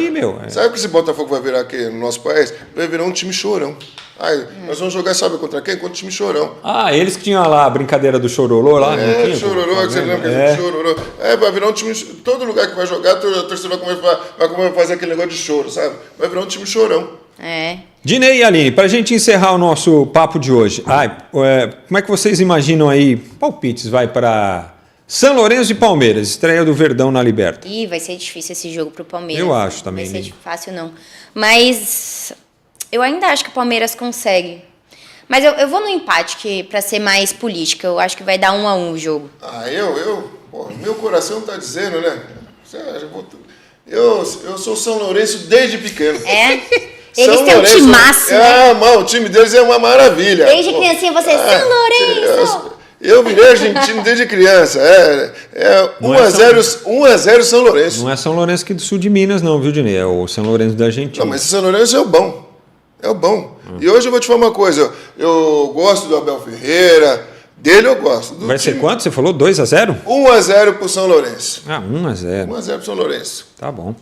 Sabe que esse Botafogo vai virar aqui no nosso país? Vai virar um time chorão. Nós vamos jogar, sabe contra quem? Contra o time chorão. Eles que tinham lá a brincadeira do chororô lá. Chororô, que você lembra que é chororô. Vai virar um time... Todo lugar que vai jogar, a torcida vai começar a fazer aquele negócio de choro, sabe? Vai virar um time chorão. Dinei e Aline, para a gente encerrar o nosso papo de hoje, como é que vocês imaginam aí, palpites, vai para São Lourenço e Palmeiras, estreia do Verdão na Liberta? Vai ser difícil esse jogo pro Palmeiras. Eu acho também. Não vai ser fácil, não. Mas eu ainda acho que o Palmeiras consegue. Mas eu vou no empate, para ser mais política. Eu acho que vai dar 1-1 o jogo. Meu coração tá dizendo, né? Eu sou São Lourenço desde pequeno. Eles têm um timaço, né? O time deles é uma maravilha. Desde criancinha você é São Lourenço. Eu virei argentino desde criança. 1x0 São Lourenço. Não é São Lourenço aqui do sul de Minas, não, viu, Dinei? É o São Lourenço da Argentina. Não, mas esse São Lourenço é o bom. É o bom. E hoje eu vou te falar uma coisa. Eu gosto do Abel Ferreira. Dele eu gosto. Vai ser quanto? Você falou 2x0? 1x0 pro São Lourenço. 1x0. 1x0 pro São Lourenço. Tá bom.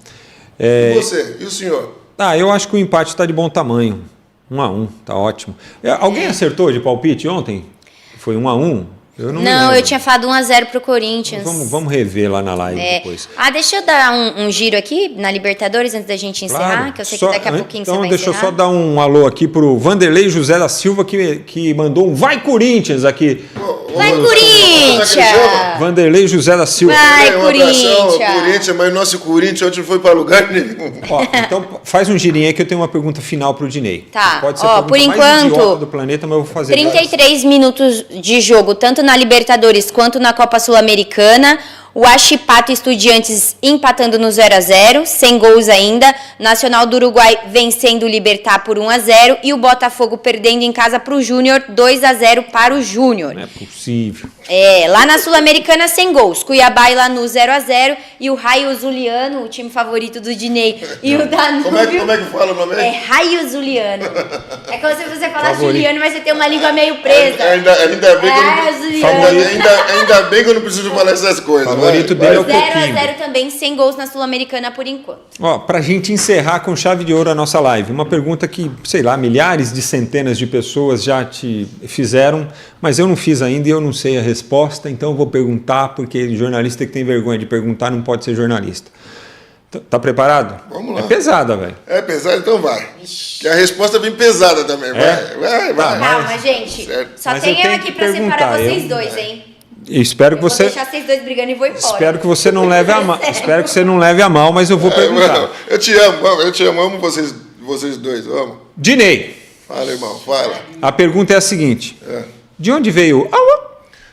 E você? E o senhor? Eu acho que o empate está de bom tamanho. 1x1, tá ótimo. Alguém acertou de palpite ontem? Foi 1x1? Eu não Não, eu tinha falado 1x0 pro Corinthians. Vamos rever lá na live depois. Deixa eu dar um giro aqui na Libertadores antes da gente encerrar, Claro. que eu sei que daqui a pouquinho você vai Então deixa eu encerrar. só dar um alô aqui pro Vanderlei José da Silva, que mandou um Vai Corinthians aqui. Vai, Corinthians! Vanderlei José da Silva. Vai, Um abração, Corinthians! Corinthians, mas nosso Corinthians ontem não foi para lugar nenhum. Ó, então faz um girinho aí que eu tenho uma pergunta final pro Dinei. Tá. Pode ser a pergunta Por mais enquanto, idiota do planeta, mas eu vou fazer. 33 minutos de jogo, tanto na Libertadores quanto na Copa Sul-Americana. O Huachipato Estudiantes empatando no 0x0, sem gols ainda. Nacional do Uruguai vencendo o Libertad por 1x0. E o Botafogo perdendo em casa para o Júnior, 2x0 para o Júnior. Não é possível. Lá na Sul-Americana, sem gols. Cuiabá e Lanús 0x0. E o Raio Zuliano, o time favorito do Dinei. E o Danúbio... Como é que fala o nome aí? É Raio Zuliano. É como se você falasse Favorito. Juliano, mas você tem uma língua meio presa. Ainda bem que eu Raio não, Zuliano. ainda bem que eu não preciso falar essas coisas. O favorito dele é o 0x0 também, sem gols na Sul-Americana por enquanto. Ó, pra gente encerrar com chave de ouro a nossa live, uma pergunta que, sei lá, milhares de centenas de pessoas já te fizeram, mas eu não fiz ainda e eu não sei a resposta, então eu vou perguntar, porque jornalista que tem vergonha de perguntar não pode ser jornalista. Tá preparado? Vamos lá. É pesada, velho. É pesado, então vai. Que a resposta vem pesada também. Vai. Calma, gente. Certo. Só Mas tenho eu tenho aqui que pra separar perguntar, vocês dois, hein? E espero que Eu vou você... deixar vocês dois brigando e vou embora. Espero que você não leve a mal. Espero que você não leve a mal, mas eu vou perguntar. Mano, eu te amo, amo vocês dois, amo. Dinei, Fala, irmão, fala. a pergunta é a seguinte. De onde veio...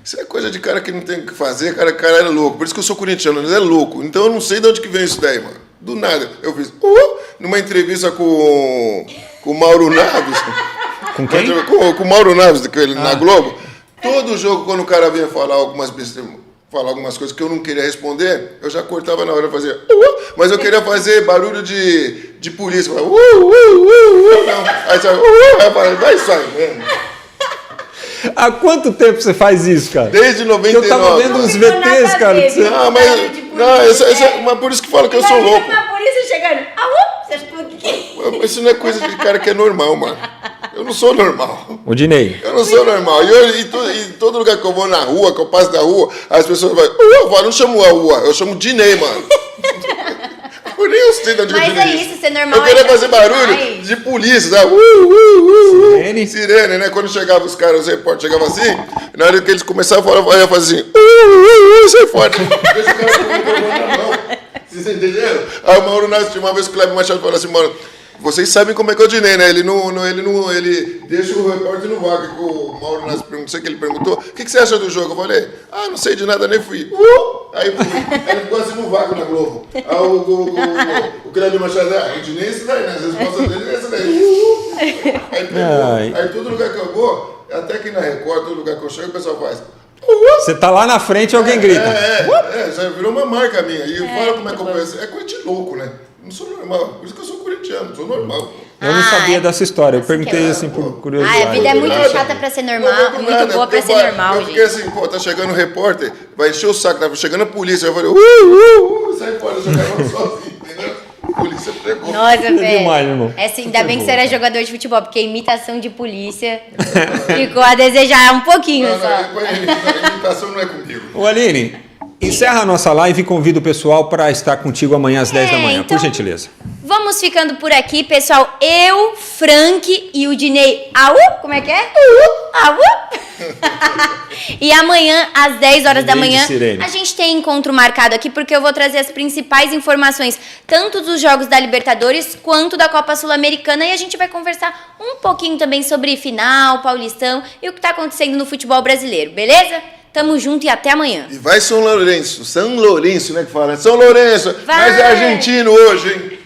Isso é coisa de cara que não tem o que fazer, cara é louco. Por isso que eu sou corintiano, ele é louco. Então eu não sei de onde que vem isso daí, mano. Do nada. Eu fiz numa entrevista com o Mauro Naves. Com quem? Com o Mauro Naves, na Globo. Todo jogo, quando o cara vinha falar algumas coisas que eu não queria responder, eu já cortava na hora, fazia mas eu queria fazer barulho de polícia. Eu falava, não. Aí sai, aí eu falei, vai sair mesmo. Há quanto tempo você faz isso, cara? Desde 99. Eu tava vendo uns VTs, cara. que você- Não, mas por isso que fala que eu sou louco. Por isso chegando. Você acha que... Isso não é coisa de cara que é normal, mano. Eu não sou normal. Ô, Dinei, Eu não sou normal. E todo lugar que eu vou na rua, que eu passo da rua, as pessoas vão, eu não chamo a rua, eu chamo Dinei, mano. Eu nem sei de onde Mas eu tirei é isso, ser normal Eu queria é fazer barulho demais. de polícia, sabe? Sirene. Sirene, né? Quando chegavam os caras, os repórteres chegavam assim, na hora que eles começavam a falar, eu ia fazer assim, sai fora. Deixa o cara com o microfone na mão. Vocês entenderam? Aí o Mauro Naves, uma vez o Cleber Machado falou assim, mano, vocês sabem como é que é o Dinei, né? Ele deixa o repórter no vácuo. Que o Mauro Naves perguntou, não sei o que ele perguntou, o que você acha do jogo? Eu falei, não sei de nada, nem fui. Aí fui. Aí ele ficou assim no vácuo na Globo. Aí o Cleber Machado, o Dinei é esse daí, né? As respostas dele é essa daí. Aí pegou. Aí todo lugar que eu vou, até aqui na Record, todo lugar que eu chego, o pessoal faz. você tá lá na frente e alguém grita. Já virou uma marca minha. E fala como é que eu penso. É coisa de louco, né? Não sou normal. Por isso que eu sou corintiano, sou normal. Eu não sabia dessa história. Eu Assim que perguntei é. assim por A curiosidade. vida é muito Nada. chata pra ser normal, Não, muito nada, boa pra porque ser normal, eu fiquei gente. assim, tá chegando o repórter, vai encher o saco, tá chegando a polícia. Eu falei, sai fora, eu jogava sozinho, entendeu? A polícia pegou. Nossa, velho. demais, irmão. Ainda bem que você era jogador de futebol, porque imitação de polícia ficou a desejar um pouquinho Não, só. a imitação não é comigo. Ô, Aline, encerra a nossa live e convida o pessoal para estar contigo amanhã às 10 da manhã, então- por gentileza. Vamos ficando por aqui, pessoal. Eu, Frank e o Dinei. Como é que é? E amanhã, às 10 horas da Dinei de manhã, sirene. a gente tem encontro marcado aqui, porque eu vou trazer as principais informações, tanto dos jogos da Libertadores, quanto da Copa Sul-Americana. E a gente vai conversar um pouquinho também sobre final, Paulistão e o que está acontecendo no futebol brasileiro, beleza? Tamo junto e até amanhã. E vai São Lourenço, né, que fala? São Lourenço, Vai. mas é argentino hoje, hein?